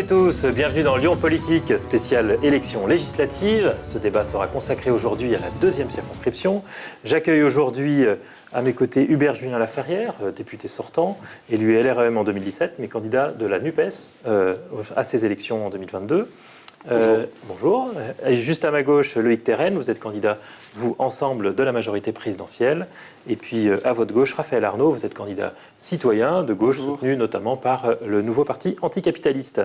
et tous, bienvenue dans Lyon Politique, spéciale élection législative. Ce débat sera consacré aujourd'hui à la deuxième circonscription. J'accueille aujourd'hui à mes côtés Hubert Julien Laferrière, député sortant, élu LREM en 2017, mais candidat de la NUPES à ces élections en 2022. Bonjour. Et juste à ma gauche, Loïc Terren, vous êtes candidat, vous, ensemble, de la majorité présidentielle. Et puis à votre gauche, Raphaël Arnaud, vous êtes candidat citoyen de gauche, soutenu notamment par le nouveau parti anticapitaliste.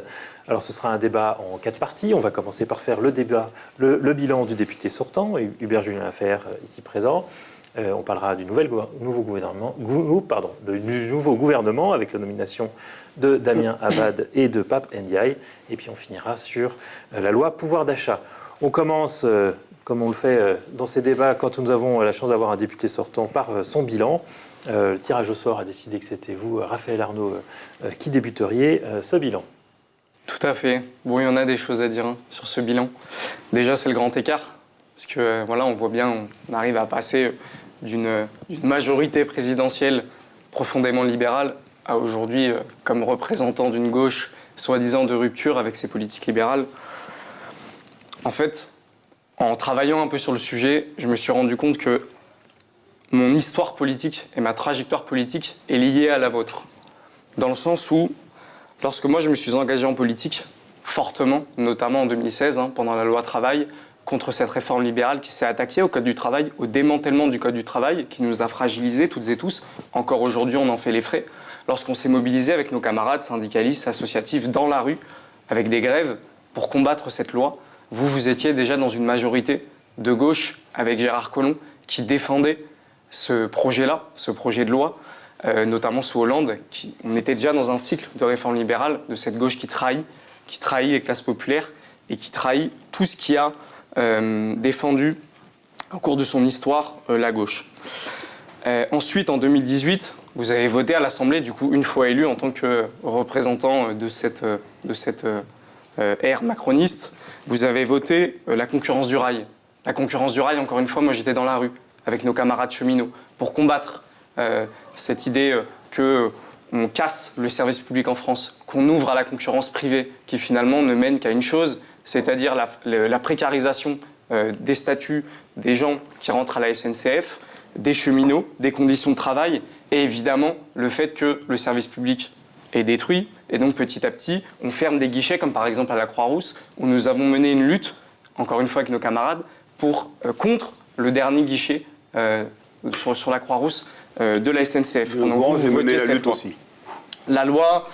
Alors ce sera un débat en 4 parties. On va commencer par faire le bilan du député sortant, Hubert Julien Laferrière, ici présent. On parlera du nouveau gouvernement avec la nomination de Damien Abad et de Pape Ndiaye. Et puis on finira sur la loi pouvoir d'achat. On commence, comme on le fait dans ces débats, quand nous avons la chance d'avoir un député sortant, par son bilan. Le tirage au sort a décidé que c'était vous, Raphaël Arnaud, qui débuteriez ce bilan. Tout à fait. Bon, il y en a des choses à dire sur ce bilan. Déjà, c'est le grand écart. Parce que voilà, on voit bien, on arrive à passer d'une majorité présidentielle profondément libérale à aujourd'hui comme représentant d'une gauche soi-disant de rupture avec ses politiques libérales. En fait, en travaillant un peu sur le sujet, je me suis rendu compte que mon histoire politique et ma trajectoire politique est liée à la vôtre. Dans le sens où, lorsque moi je me suis engagé en politique, fortement, notamment en 2016, pendant la loi travail, contre cette réforme libérale qui s'est attaquée au Code du travail, au démantèlement du Code du travail, qui nous a fragilisés toutes et tous. Encore aujourd'hui, on en fait les frais. Lorsqu'on s'est mobilisé avec nos camarades syndicalistes, associatifs, dans la rue, avec des grèves, pour combattre cette loi, vous étiez déjà dans une majorité de gauche, avec Gérard Collomb, qui défendait ce projet-là, ce projet de loi, notamment sous Hollande. On était déjà dans un cycle de réforme libérale, de cette gauche qui trahit les classes populaires et qui trahit tout ce qui a défendu au cours de son histoire la gauche. Ensuite, en 2018, vous avez voté à l'Assemblée, du coup, une fois élu en tant que représentant de cette ère macroniste, vous avez voté la concurrence du rail. La concurrence du rail, encore une fois, moi j'étais dans la rue avec nos camarades cheminots pour combattre cette idée qu'on casse le service public en France, qu'on ouvre à la concurrence privée qui finalement ne mène qu'à une chose, c'est-à-dire la précarisation des statuts des gens qui rentrent à la SNCF, des cheminots, des conditions de travail et évidemment le fait que le service public est détruit et donc petit à petit on ferme des guichets comme par exemple à la Croix-Rousse où nous avons mené une lutte, encore une fois avec nos camarades, contre le dernier guichet sur la Croix-Rousse de la SNCF. Vous menez la lutte aussi. La loi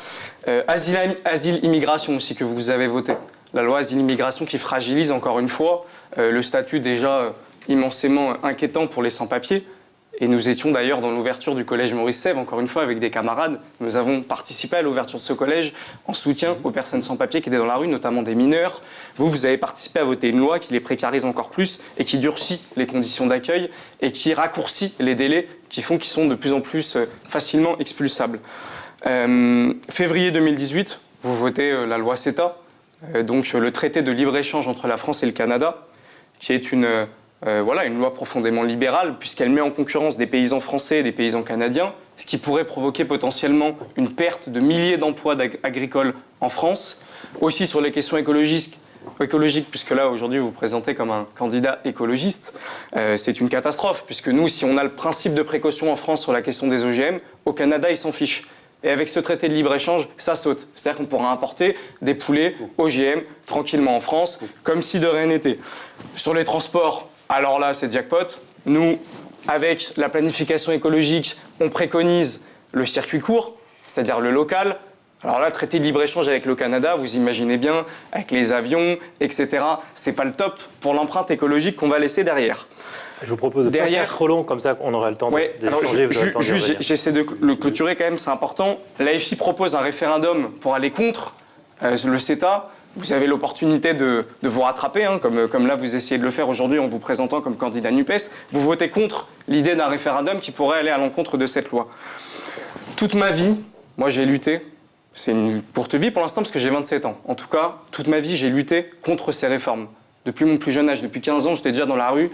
asile-immigration aussi que vous avez votée. La loi asile-immigration qui fragilise encore une fois le statut déjà immensément inquiétant pour les sans-papiers. Et nous étions d'ailleurs dans l'ouverture du collège Maurice Sèvres, encore une fois avec des camarades. Nous avons participé à l'ouverture de ce collège en soutien aux personnes sans-papiers qui étaient dans la rue, notamment des mineurs. Vous avez participé à voter une loi qui les précarise encore plus et qui durcit les conditions d'accueil et qui raccourcit les délais qui font qu'ils sont de plus en plus facilement expulsables. Février 2018, vous votez la loi CETA, donc le traité de libre-échange entre la France et le Canada, qui est une loi profondément libérale, puisqu'elle met en concurrence des paysans français et des paysans canadiens, ce qui pourrait provoquer potentiellement une perte de milliers d'emplois agricoles en France. Aussi sur les questions écologiques, puisque là, aujourd'hui, vous vous présentez comme un candidat écologiste, c'est une catastrophe, puisque nous, si on a le principe de précaution en France sur la question des OGM, au Canada, ils s'en fichent. Et avec ce traité de libre-échange, ça saute. C'est-à-dire qu'on pourra importer des poulets OGM tranquillement en France, comme si de rien n'était. Sur les transports, alors là, c'est jackpot. Nous, avec la planification écologique, on préconise le circuit court, c'est-à-dire le local. Alors là, traité de libre-échange avec le Canada, vous imaginez bien, avec les avions, etc. C'est pas le top pour l'empreinte écologique qu'on va laisser derrière. Je vous propose de ne pas faire trop long, comme ça on aura le temps d'échanger. J'essaie de le clôturer quand même, c'est important. L'AFI propose un référendum pour aller contre le CETA. Vous avez l'opportunité de vous rattraper, comme là vous essayez de le faire aujourd'hui en vous présentant comme candidat NUPES. Vous votez contre l'idée d'un référendum qui pourrait aller à l'encontre de cette loi. Toute ma vie, moi j'ai lutté. C'est une courte vie pour l'instant parce que j'ai 27 ans. En tout cas, toute ma vie, j'ai lutté contre ces réformes. Depuis mon plus jeune âge, depuis 15 ans, j'étais déjà dans la rue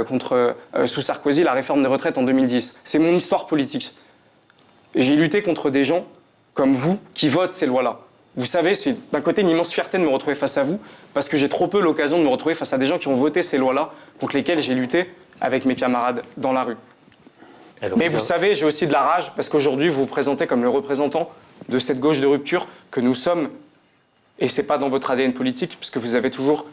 contre, sous Sarkozy, la réforme des retraites en 2010. C'est mon histoire politique. Et j'ai lutté contre des gens comme vous qui votent ces lois-là. Vous savez, c'est d'un côté une immense fierté de me retrouver face à vous, parce que j'ai trop peu l'occasion de me retrouver face à des gens qui ont voté ces lois-là, contre lesquelles j'ai lutté avec mes camarades dans la rue. Mais vous savez, j'ai aussi de la rage, parce qu'aujourd'hui, vous vous présentez comme le représentant de cette gauche de rupture que nous sommes, et c'est pas dans votre ADN politique, puisque vous avez toujours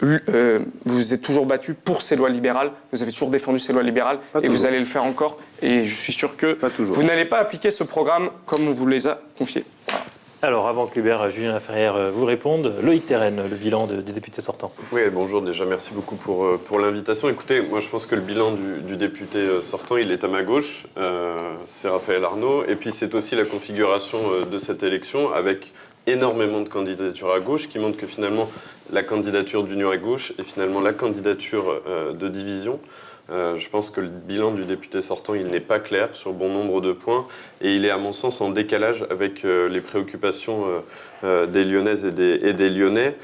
vous êtes toujours battu pour ces lois libérales, vous avez toujours défendu ces lois libérales, et vous allez le faire encore, et je suis sûr que vous n'allez pas appliquer ce programme comme on vous les a confiés. Voilà. Alors, avant que Hubert Julien Laferrière vous réponde, Loïc Terren, le bilan des députés sortants. Oui, bonjour, déjà merci beaucoup pour l'invitation. Écoutez, moi je pense que le bilan du député sortant, il est à ma gauche, c'est Raphaël Arnaud, et puis c'est aussi la configuration de cette élection avec énormément de candidatures à gauche qui montrent que finalement la candidature d'union à gauche est finalement la candidature de division. Je pense que le bilan du député sortant, il n'est pas clair sur bon nombre de points et il est à mon sens en décalage avec les préoccupations des Lyonnaises et des Lyonnais.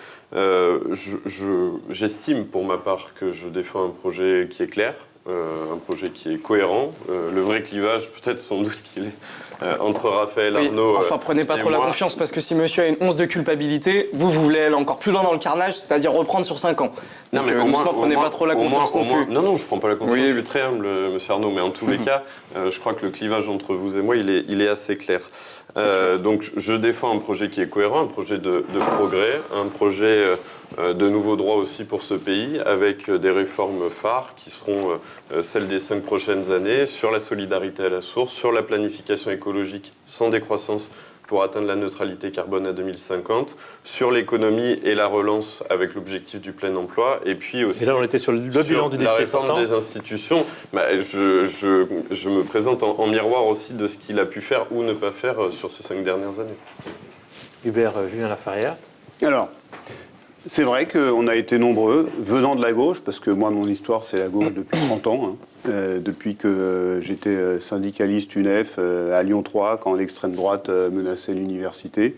J'estime pour ma part que je défends un projet qui est clair, un projet qui est cohérent. Le vrai clivage, peut-être sans doute qu'il est entre Raphaël Arnaud. Enfin, prenez pas trop la confiance, parce que si monsieur a une once de culpabilité, vous voulez aller encore plus loin dans le carnage, c'est-à-dire reprendre sur 5 ans. Non, donc, mais doucement, prenez pas trop la confiance non plus. Non, je prends pas la confiance, je suis très humble, monsieur Arnaud, mais en tous les cas, je crois que le clivage entre vous et moi, il est assez clair. Donc, je défends un projet qui est cohérent, un projet de progrès, un projet de nouveaux droits aussi pour ce pays, avec des réformes phares qui seront celles des 5 prochaines années, sur la solidarité à la source, sur la planification écologique sans décroissance pour atteindre la neutralité carbone à 2050, sur l'économie et la relance avec l'objectif du plein emploi, et puis aussi... Et là, on était sur le bilan du député sortant. La réforme des institutions, je me présente en miroir aussi de ce qu'il a pu faire ou ne pas faire sur ces 5 dernières années. Hubert Julien Laferrière. Alors, c'est vrai qu'on a été nombreux, venant de la gauche, parce que moi, mon histoire, c'est la gauche depuis 30 ans, depuis que j'étais syndicaliste UNEF à Lyon 3, quand l'extrême droite menaçait l'université.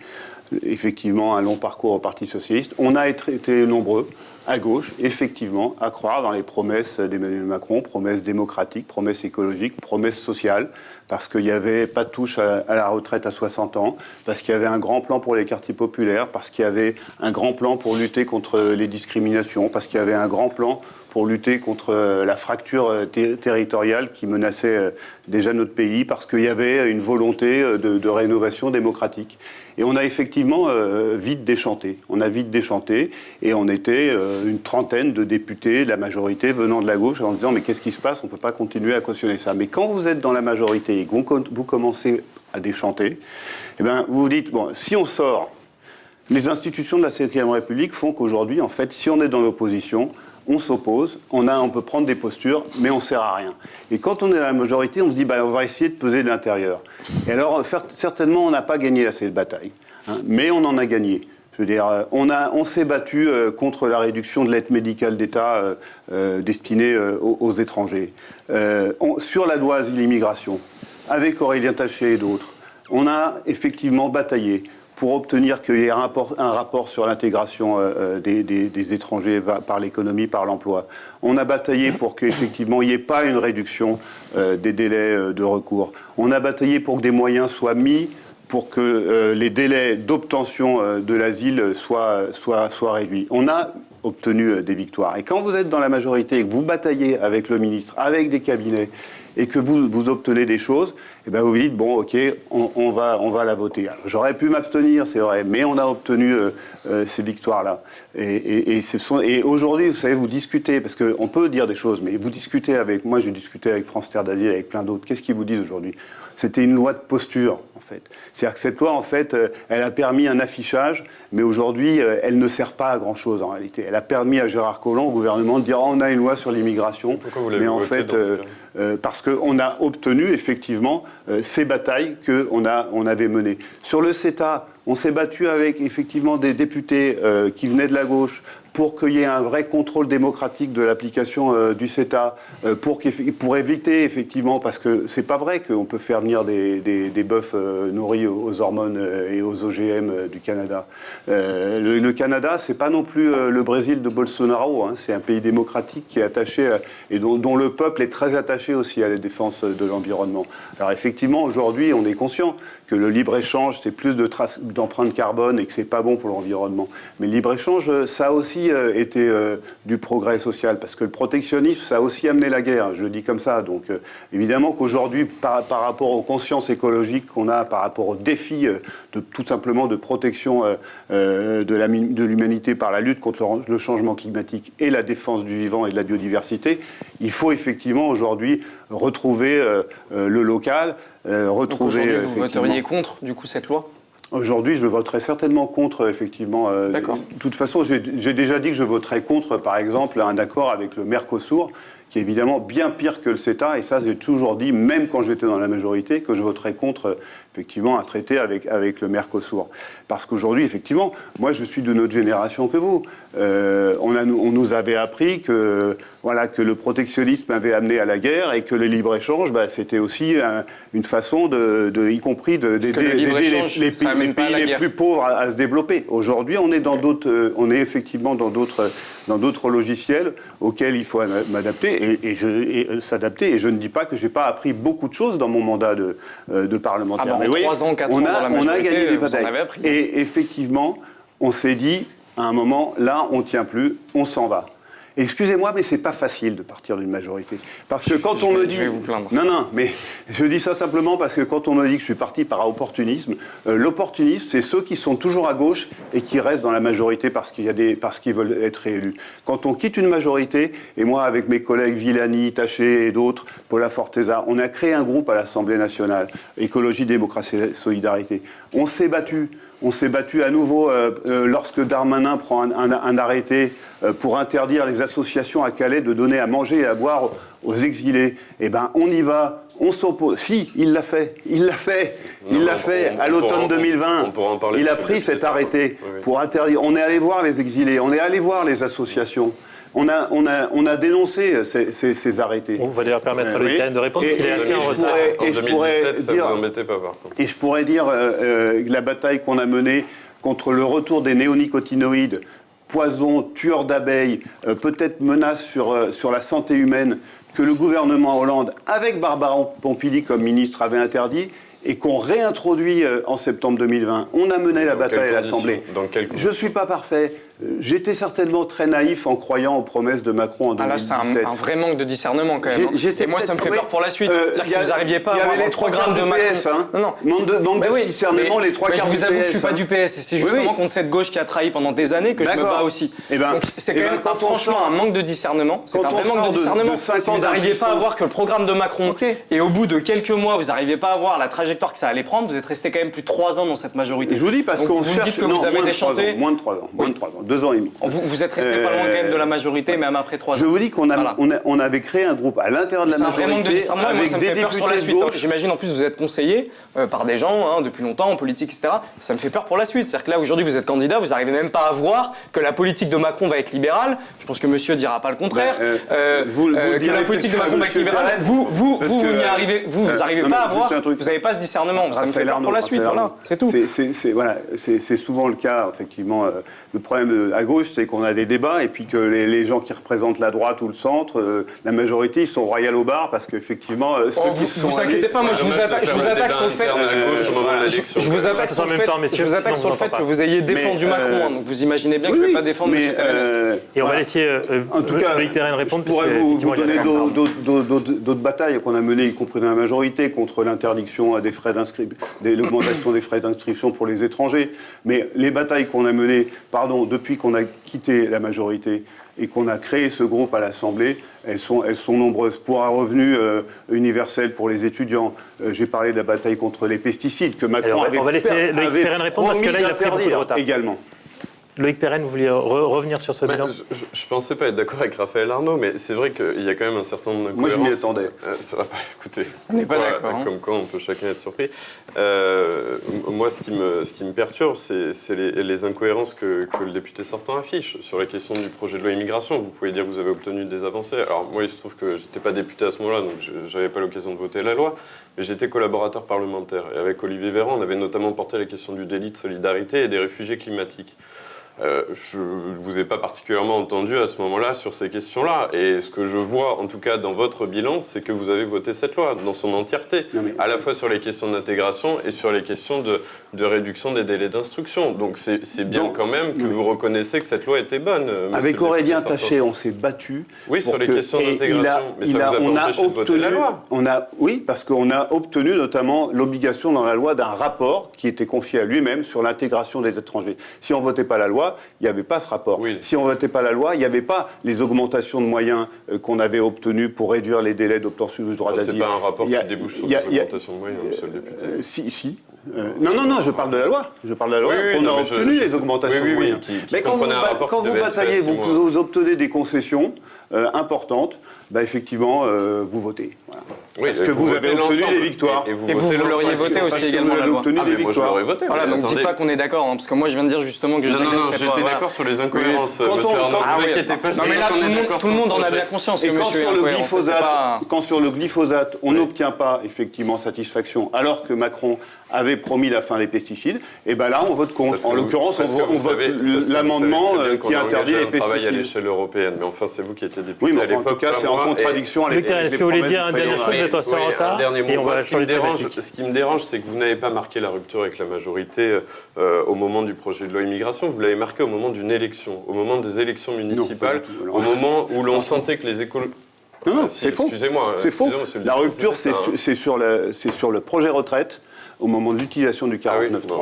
Effectivement, un long parcours au Parti socialiste. On a été nombreux, à gauche, effectivement, à croire dans les promesses d'Emmanuel Macron, promesses démocratiques, promesses écologiques, promesses sociales, parce qu'il n'y avait pas de touche à la retraite à 60 ans, parce qu'il y avait un grand plan pour les quartiers populaires, parce qu'il y avait un grand plan pour lutter contre les discriminations, parce qu'il y avait un grand plan pour lutter contre la fracture territoriale qui menaçait déjà notre pays, parce qu'il y avait une volonté de rénovation démocratique. Et on a effectivement vite déchanté. On a vite déchanté et on était une trentaine de députés de la majorité venant de la gauche en se disant mais qu'est-ce qui se passe ? On ne peut pas continuer à cautionner ça. Mais quand vous êtes dans la majorité et que vous commencez à déchanter, eh ben, vous vous dites, bon, si on sort, les institutions de la Ve République font qu'aujourd'hui, en fait, si on est dans l'opposition, on s'oppose, on peut prendre des postures, mais on ne sert à rien. Et quand on est dans la majorité, on se dit, bah, on va essayer de peser de l'intérieur. Et alors, certainement, on n'a pas gagné assez de batailles, mais on en a gagné. Je veux dire, on s'est battu contre la réduction de l'aide médicale d'État destinée aux étrangers. Sur la loi asile immigration, avec Aurélien Taché et d'autres, on a effectivement bataillé pour obtenir qu'il y ait un rapport sur l'intégration des étrangers par l'économie, par l'emploi. On a bataillé pour qu'effectivement il n'y ait pas une réduction des délais de recours. On a bataillé pour que des moyens soient mis pour que les délais d'obtention de l'asile soient réduits. On a obtenu des victoires. Et quand vous êtes dans la majorité et que vous bataillez avec le ministre, avec des cabinets, et que vous obtenez des choses, et ben vous vous dites, bon, ok, on va la voter. Alors, j'aurais pu m'abstenir, c'est vrai, mais on a obtenu ces victoires-là. Et aujourd'hui, vous savez, vous discutez, parce qu'on peut dire des choses, mais vous discutez avec, moi j'ai discuté avec France Terre d'Asile, avec plein d'autres, qu'est-ce qu'ils vous disent aujourd'hui ? C'était une loi de posture, en fait. C'est-à-dire que cette loi, en fait, elle a permis un affichage, mais aujourd'hui, elle ne sert pas à grand-chose, en réalité. Elle a permis à Gérard Collomb, au gouvernement, de dire oh, on a une loi sur l'immigration. Pourquoi vous l'avez mais en voté fait, parce qu'on a obtenu, effectivement, ces batailles qu'on avait menées. Sur le CETA, on s'est battu avec, effectivement, des députés qui venaient de la gauche, pour qu'il y ait un vrai contrôle démocratique de l'application du CETA, pour éviter, effectivement, parce que c'est pas vrai qu'on peut faire venir des bœufs nourris aux hormones et aux OGM du Canada. Le Canada, c'est pas non plus le Brésil de Bolsonaro, c'est un pays démocratique qui est attaché, et dont le peuple est très attaché aussi à la défense de l'environnement. Alors effectivement, aujourd'hui, on est conscient que le libre-échange, c'est plus de d'empreinte carbone et que c'est pas bon pour l'environnement. Mais le libre-échange, ça a aussi été du progrès social, parce que le protectionnisme, ça a aussi amené la guerre, je le dis comme ça. Donc évidemment qu'aujourd'hui, par rapport aux consciences écologiques qu'on a, par rapport aux défis tout simplement de protection de l'humanité par la lutte contre le changement climatique et la défense du vivant et de la biodiversité, il faut effectivement aujourd'hui retrouver le local, retrouver... Donc vous voteriez contre, du coup, cette loi ? Aujourd'hui, je voterai certainement contre, effectivement. D'accord. De toute façon, j'ai déjà dit que je voterai contre, par exemple, un accord avec le Mercosur, qui est évidemment bien pire que le CETA. Et ça, j'ai toujours dit, même quand j'étais dans la majorité, que je voterais contre, effectivement, un traité avec le Mercosur. Parce qu'aujourd'hui, effectivement, moi, je suis de notre génération que vous. On nous avait appris que le protectionnisme avait amené à la guerre et que le libre-échange, c'était aussi une façon y compris d'aider les pays les plus pauvres à se développer. Aujourd'hui, on est effectivement dans d'autres logiciels auxquels il faut m'adapter et s'adapter. Et je ne dis pas que j'ai pas appris beaucoup de choses dans mon mandat de parlementaire. Ah bah, en 3 ans, 4 ans dans la majorité, on a gagné des batailles. Vous en avez appris. Et effectivement, on s'est dit, à un moment, là, on ne tient plus, on s'en va. Excusez-moi, mais c'est pas facile de partir d'une majorité. Parce que quand on me dit... Je vais vous plaindre. Non, mais je dis ça simplement parce que quand on me dit que je suis parti par opportunisme, l'opportunisme, c'est ceux qui sont toujours à gauche et qui restent dans la majorité parce qu'ils veulent être réélus. Quand on quitte une majorité, et moi, avec mes collègues Villani, Taché et d'autres, Paula Forteza, on a créé un groupe à l'Assemblée nationale, Écologie, Démocratie, Solidarité. On s'est battu. On s'est battu à nouveau lorsque Darmanin prend un arrêté pour interdire les associations à Calais de donner à manger et à boire aux exilés. Eh bien, on y va, on s'oppose. Si, il l'a fait. À l'automne 2020. Il a pris cet arrêté pour interdire. On est allé voir les exilés, on est allé voir les associations. On a dénoncé ces arrêtés. On va d'ailleurs permettre à Loïc Perren de répondre, parce qu'il est assez en retard. En 2017, ça ne vous embêtait pas, par contre. Et je pourrais dire la bataille qu'on a menée contre le retour des néonicotinoïdes, poison, tueurs d'abeilles, peut-être menace sur la santé humaine, que le gouvernement Hollande, avec Barbara Pompili comme ministre, avait interdit, et qu'on réintroduit en septembre 2020. On a mené la bataille à l'Assemblée. Je ne suis pas parfait. J'étais certainement très naïf en croyant aux promesses de Macron en 2017. Ah là, c'est un vrai manque de discernement quand même. Et moi, ça me fait peur pour la suite. C'est-à-dire que si vous n'arriviez pas à avoir les 3 grammes de Macron... Non, manque de discernement, les 3 quarts du PS. Je vous avoue que je ne suis pas du PS. Et c'est justement contre cette gauche qui a trahi pendant des années que je me bats aussi. Donc c'est quand même franchement un manque de discernement. C'est un vrai manque de discernement. Si vous n'arriviez pas à voir que le programme de Macron, et au bout de quelques mois, vous n'arriviez pas à voir la trajectoire que ça allait prendre, vous êtes resté quand même plus de 3 ans dans cette majorité. Je vous dis parce qu'on cherche... Vous dites que vous avez déchanté... Moins de 3 ans. 2 ans et demi. Vous êtes resté pas loin quand même de la majorité, même après 3 ans. Je vous dis qu'on avait créé un groupe à l'intérieur de la majorité. C'est un vrai manque de discernement, et moi ça me fait peur sur la suite. J'imagine en plus vous êtes conseillé par des gens depuis longtemps en politique, etc. Ça me fait peur pour la suite. C'est-à-dire que là aujourd'hui vous êtes candidat, vous n'arrivez même pas à voir que la politique de Macron va être libérale. Je pense que monsieur dira pas le contraire. Que la politique de Macron va être libérale. Vous n'y arrivez, vous n'arrivez pas à voir. Vous n'avez pas ce discernement. Ça me fait peur pour la suite. Voilà, c'est tout. C'est souvent le cas, effectivement. Le problème à gauche, c'est qu'on a des débats et puis que les gens qui représentent la droite ou le centre, la majorité, ils sont royal au bar parce qu'effectivement, vous inquiétez pas, moi je vous attaque sur le fait. Je vous attaque sur le fait que vous ayez défendu Macron. Donc vous imaginez bien que je ne vais pas défendre M. Perren. Et on va laisser Loïc Perren répondre. Je pourrais vous donner d'autres batailles qu'on a menées, y compris dans la majorité, contre l'interdiction des frais d'inscription, l'augmentation des frais d'inscription pour les étrangers. Mais les batailles qu'on a menées, depuis qu'on a quitté la majorité et qu'on a créé ce groupe à l'Assemblée, elles sont nombreuses. Pour un revenu universel pour les étudiants, j'ai parlé de la bataille contre les pesticides que Macron avait promis d'interdire. On va laisser Loïc Perren répondre parce que là, il a pris beaucoup de retard. Également. Loïc Perren, vous vouliez revenir sur ce bilan ? Je ne pensais pas être d'accord avec Raphaël Arnaud, mais c'est vrai qu'il y a quand même un certain nombre d'incohérences. Moi, je m'y attendais. Écoutez, on n'est pas d'accord. Comme quoi, on peut chacun être surpris. Moi, ce qui me perturbe, c'est les incohérences que le député sortant affiche sur la question du projet de loi immigration. Vous pouvez dire que vous avez obtenu des avancées. Alors, moi, il se trouve que je n'étais pas député à ce moment-là, donc je n'avais pas l'occasion de voter la loi, mais j'étais collaborateur parlementaire. Et avec Olivier Véran, on avait notamment porté la question du délit de solidarité et des réfugiés climatiques. je ne vous ai pas particulièrement entendu à ce moment-là sur ces questions-là. Et ce que je vois, en tout cas dans votre bilan, c'est que vous avez voté cette loi dans son entièreté, à la fois sur les questions d'intégration et sur les questions de réduction des délais d'instruction. Donc c'est bien quand même que vous reconnaissez que cette loi était bonne. Avec Aurélien Taché, on s'est battu. Oui, sur les questions d'intégration. Mais ça vous a pas empêché de voter la loi. Oui, parce qu'on a obtenu notamment l'obligation dans la loi d'un rapport qui était confié à lui-même sur l'intégration des étrangers. Si on ne votait pas la loi, il n'y avait pas ce rapport. Oui. Si on ne votait pas la loi, il n'y avait pas les augmentations de moyens qu'on avait obtenues pour réduire les délais d'obtention du droit d'asile. C'est pas un rapport qui débouche sur des augmentations de moyens, monsieur le député. Si. Non, je parle de la loi. Je parle de la loi. On a obtenu les augmentations de moyens. Mais quand vous bataillez, vous obtenez des concessions importantes, effectivement, vous votez. Voilà. Oui, parce que vous avez obtenu des victoires. Et vous l'auriez voté aussi également la loi. Moi, je l'aurais voté. Voilà, donc dites pas qu'on est d'accord, parce que moi, je viens de dire justement que je Non, j'étais d'accord sur les incohérences. Ne vous inquiétez pas. Non, mais là, tout le monde en a bien conscience que monsieur est incohérent. Quand sur le glyphosate, on n'obtient pas effectivement satisfaction, alors que Macron avait promis la fin des pesticides, et là, on vote contre. En l'occurrence, on vote l'amendement qui interdit les pesticides. On travaille à l'échelle européenne, mais enfin, c'est vous qui étiez député à l'époque. En tout cas, c'est en contradiction avec les est-ce que vous voulez dire une dernière chose, vous êtes en retard, et on va changer de thématique. Ce qui me dérange, c'est que vous n'avez pas marqué la rupture avec la majorité au moment du projet de loi immigration, vous l'avez marqué au moment d'une élection, au moment des élections municipales, au moment où l'on sentait que les écoles... Non, c'est faux. Excusez-moi. C'est faux. La rupture, c'est sur le projet retraite, au moment de l'utilisation du 49.3.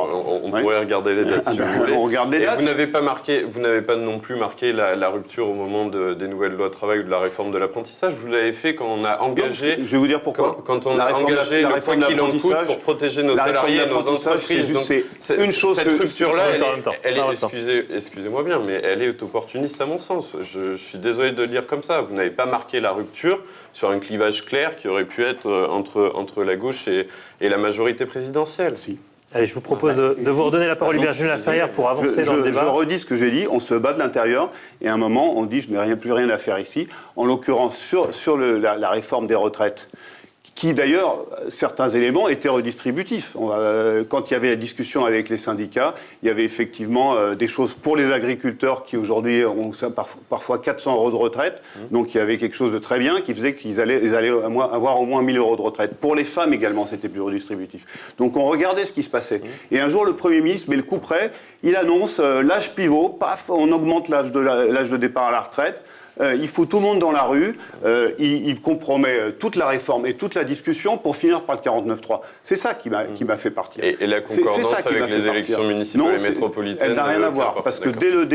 On pourrait regarder les dates si vous voulez. On regarde les dates. Vous n'avez pas non plus marqué la rupture au moment des nouvelles lois de travail ou de la réforme de l'apprentissage. Vous l'avez fait quand on a engagé... Je vais vous dire pourquoi. Quand on a engagé le quoi qu'il en coûte pour protéger nos salariés et nos entreprises. C'est une chose cette rupture-là, – excusez-moi bien, mais elle est opportuniste à mon sens. Je suis désolé de le dire comme ça. Vous n'avez pas marqué la rupture sur un clivage clair qui aurait pu être entre la gauche et la majorité présidentielle. Si. Allez, je vous propose de vous redonner la parole, Hubert Julien Laferrière, pour avancer dans le débat. Je redis ce que j'ai dit, on se bat de l'intérieur, et à un moment, on dit « je n'ai plus rien à faire ici ». En l'occurrence, sur la réforme des retraites, qui d'ailleurs, certains éléments étaient redistributifs. Quand il y avait la discussion avec les syndicats, il y avait effectivement des choses pour les agriculteurs qui aujourd'hui ont parfois 400 € de retraite. Donc il y avait quelque chose de très bien qui faisait qu'ils allaient avoir au moins 1 000 € de retraite. Pour les femmes également, c'était plus redistributif. Donc on regardait ce qui se passait. Et un jour, le Premier ministre met le coup près, il annonce l'âge pivot, paf, on augmente l'âge de départ à la retraite. Il fout tout le monde dans la rue, il compromet toute la réforme et toute la discussion pour finir par le 49.3. C'est ça qui m'a fait partir. Et la concordance avec les élections municipales et métropolitaines, elle n'a rien à voir, parce que dès le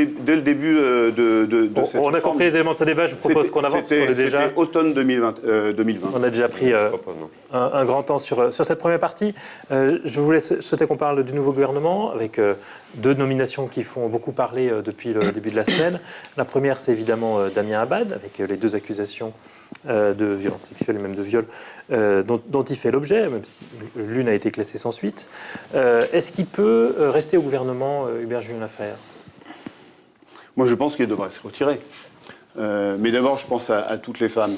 début de cette on a compris les éléments de ce débat, je vous propose qu'on avance. C'était automne 2020. On a déjà pris un grand temps sur cette première partie. Je souhaitais qu'on parle du nouveau gouvernement, avec 2 nominations qui font beaucoup parler depuis le début de la semaine. La première, c'est évidemment Damien Abad, avec les 2 accusations de violence sexuelle et même de viol dont il fait l'objet, même si l'une a été classée sans suite. Est-ce qu'il peut rester au gouvernement, Hubert Julien Laferrière ? Moi, je pense qu'il devrait se retirer. Mais d'abord, je pense à toutes les femmes.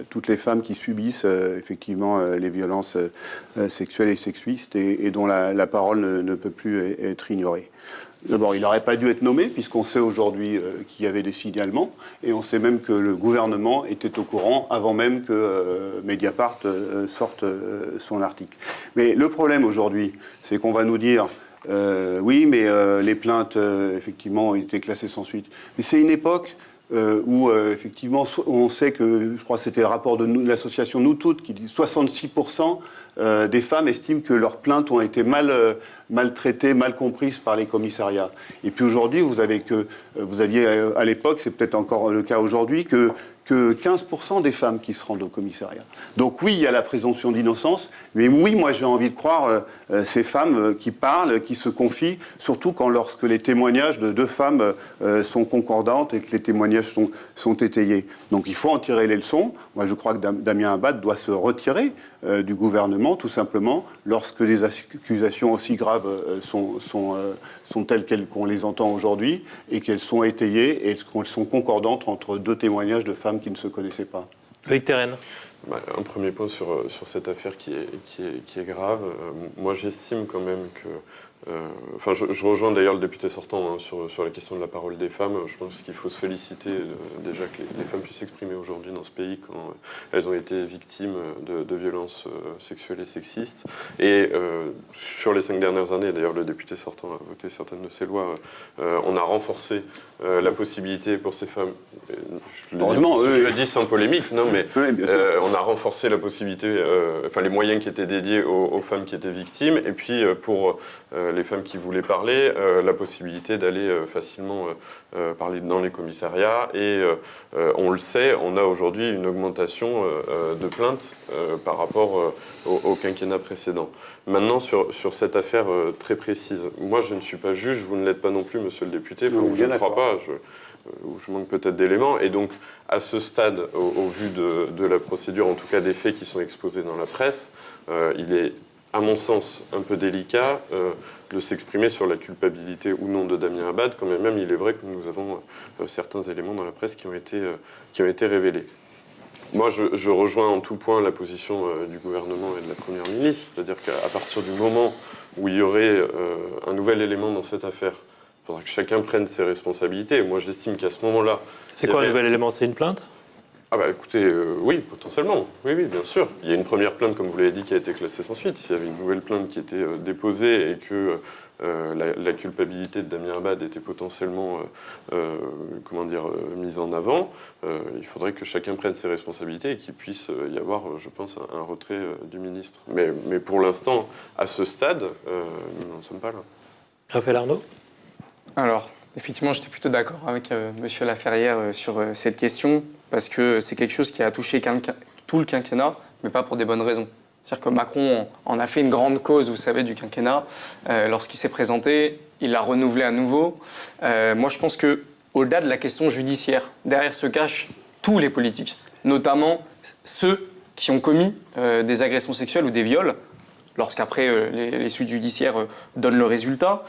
Toutes les femmes qui subissent effectivement les violences sexuelles et sexuistes et dont la parole ne peut plus être ignorée. D'abord, il n'aurait pas dû être nommé, puisqu'on sait aujourd'hui qu'il y avait des signalements, et on sait même que le gouvernement était au courant avant même que Mediapart sorte son article. Mais le problème aujourd'hui, c'est qu'on va nous dire oui, mais les plaintes, effectivement, ont été classées sans suite. Mais c'est une époque où, effectivement, on sait que, je crois que c'était le rapport de l'association Nous Toutes qui dit 66% des femmes estiment que leurs plaintes ont été mal traitées, mal comprises par les commissariats. Et puis aujourd'hui, vous aviez à l'époque, c'est peut-être encore le cas aujourd'hui, que 15% des femmes qui se rendent au commissariat. Donc oui, il y a la présomption d'innocence, mais oui, moi j'ai envie de croire ces femmes qui parlent, qui se confient, surtout lorsque les témoignages de 2 femmes sont concordantes et que les témoignages sont étayés. Donc il faut en tirer les leçons. Moi je crois que Damien Abad doit se retirer du gouvernement, tout simplement, lorsque les accusations aussi graves sont telles qu'on les entend aujourd'hui et qu'elles sont étayées et qu'elles sont concordantes entre 2 témoignages de femmes qui ne se connaissaient pas. Loïc Terren. Un premier point sur cette affaire qui est grave. Moi, j'estime quand même que je rejoins d'ailleurs le député sortant sur la question de la parole des femmes. Je pense qu'il faut se féliciter déjà que les femmes puissent s'exprimer aujourd'hui dans ce pays quand elles ont été victimes de violences sexuelles et sexistes. Et sur les 5 dernières années, d'ailleurs le député sortant a voté certaines de ces lois, on a renforcé la possibilité pour ces femmes, je le dis sans polémique, non, mais on a renforcé la possibilité, les moyens qui étaient dédiés aux femmes qui étaient victimes, et puis pour les femmes qui voulaient parler, la possibilité d'aller facilement parler dans les commissariats. Et on le sait, on a aujourd'hui une augmentation de plaintes par rapport au quinquennat précédent. Maintenant, sur cette affaire très précise, moi je ne suis pas juge, vous ne l'êtes pas non plus, monsieur le député, je ne crois pas. Je manque peut-être d'éléments. Et donc, à ce stade, au vu de la procédure, en tout cas des faits qui sont exposés dans la presse, il est, à mon sens, un peu délicat de s'exprimer sur la culpabilité ou non de Damien Abad, quand même il est vrai que nous avons certains éléments dans la presse qui ont été révélés. Moi, je rejoins en tout point la position du gouvernement et de la Première ministre, c'est-à-dire qu'à partir du moment où il y aurait un nouvel élément dans cette affaire, il faudra que chacun prenne ses responsabilités. Moi, j'estime qu'à ce moment-là... C'est quoi un nouvel élément? C'est une plainte? Ah bah écoutez, oui, potentiellement. Oui, bien sûr. Il y a une première plainte, comme vous l'avez dit, qui a été classée sans suite. S'il y avait une nouvelle plainte qui était déposée et que la culpabilité de Damien Abad était potentiellement mise en avant, il faudrait que chacun prenne ses responsabilités et qu'il puisse y avoir, je pense, un retrait du ministre. Mais pour l'instant, à ce stade, nous n'en sommes pas là. Raphaël Arnaud? Alors, effectivement, j'étais plutôt d'accord avec monsieur Laferrière sur cette question, parce que c'est quelque chose qui a touché tout le quinquennat, mais pas pour des bonnes raisons. C'est-à-dire que Macron en a fait une grande cause, vous savez, du quinquennat. Lorsqu'il s'est présenté, il l'a renouvelé à nouveau. Moi, je pense qu'au-delà de la question judiciaire, derrière se cachent tous les politiques, notamment ceux qui ont commis des agressions sexuelles ou des viols, lorsqu'après les suites judiciaires donnent le résultat.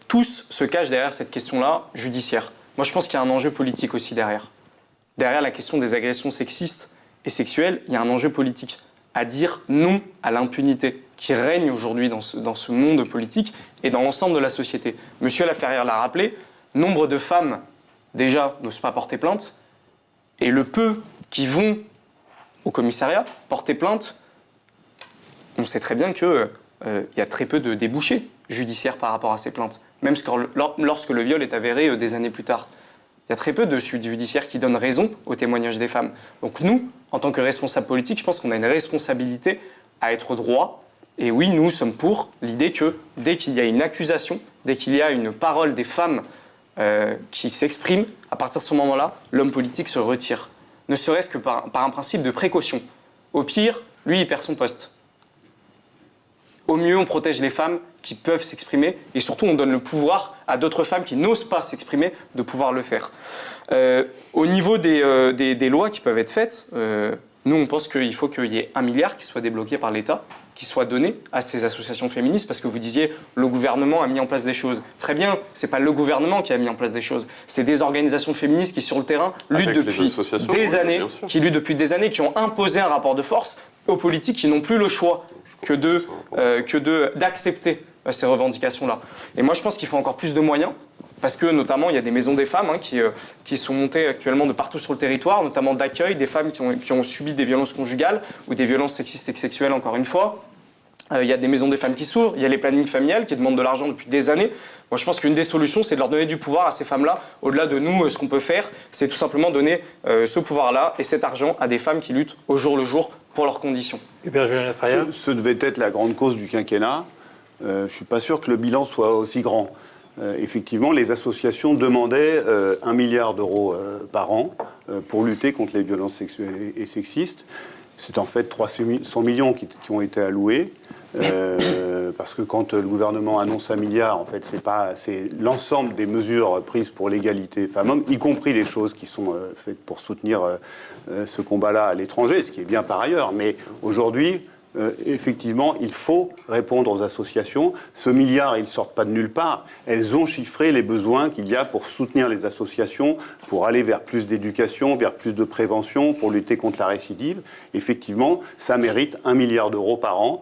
Tous se cachent derrière cette question-là judiciaire. Moi, je pense qu'il y a un enjeu politique aussi derrière. Derrière la question des agressions sexistes et sexuelles, il y a un enjeu politique. À dire non à l'impunité qui règne aujourd'hui dans ce monde politique et dans l'ensemble de la société. Monsieur Laferrière l'a rappelé, nombre de femmes, déjà, n'osent pas porter plainte, et le peu qui vont au commissariat porter plainte, on sait très bien qu'il y a très peu de débouchés judiciaires par rapport à ces plaintes, même lorsque le viol est avéré des années plus tard. Il y a très peu de suites judiciaires qui donnent raison aux témoignages des femmes. Donc nous, en tant que responsables politiques, je pense qu'on a une responsabilité à être droit. Et oui, nous sommes pour l'idée que dès qu'il y a une accusation, dès qu'il y a une parole des femmes qui s'exprime, à partir de ce moment-là, l'homme politique se retire. Ne serait-ce que par un principe de précaution. Au pire, lui, il perd son poste. Au mieux, on protège les femmes qui peuvent s'exprimer et surtout, on donne le pouvoir à d'autres femmes qui n'osent pas s'exprimer de pouvoir le faire. Au niveau des lois qui peuvent être faites, nous, on pense qu'il faut qu'il y ait 1 milliard qui soit débloqué par l'État, qui soit donné à ces associations féministes, parce que vous disiez, le gouvernement a mis en place des choses. Très bien, c'est pas le gouvernement qui a mis en place des choses, c'est des organisations féministes qui, sur le terrain, luttent depuis des années, qui ont imposé un rapport de force aux politiques qui n'ont plus le choix que d'accepter ces revendications-là. Et moi, je pense qu'il faut encore plus de moyens, parce que notamment, il y a des maisons des femmes qui sont montées actuellement de partout sur le territoire, notamment d'accueil des femmes qui ont subi des violences conjugales ou des violences sexistes et sexuelles, encore une fois. Il y a des maisons des femmes qui s'ouvrent, il y a les plannings familiales qui demandent de l'argent depuis des années. Moi, je pense qu'une des solutions, c'est de leur donner du pouvoir à ces femmes-là. Au-delà de nous, ce qu'on peut faire, c'est tout simplement donner ce pouvoir-là et cet argent à des femmes qui luttent au jour le jour pour leurs conditions. Hubert Julien Laferrière. Ce devait être la grande cause du quinquennat. Je ne suis pas sûr que le bilan soit aussi grand. Effectivement, les associations demandaient 1 milliard d'euros par an pour lutter contre les violences sexuelles et sexistes. C'est en fait 300 millions qui ont été alloués. Parce que quand le gouvernement annonce 1 milliard, en fait, c'est l'ensemble des mesures prises pour l'égalité femmes-hommes, y compris les choses qui sont faites pour soutenir ce combat-là à l'étranger, ce qui est bien par ailleurs. Mais aujourd'hui, effectivement, il faut répondre aux associations. Ce milliard, il ne sort pas de nulle part. Elles ont chiffré les besoins qu'il y a pour soutenir les associations, pour aller vers plus d'éducation, vers plus de prévention, pour lutter contre la récidive. Effectivement, ça mérite 1 milliard d'euros par an.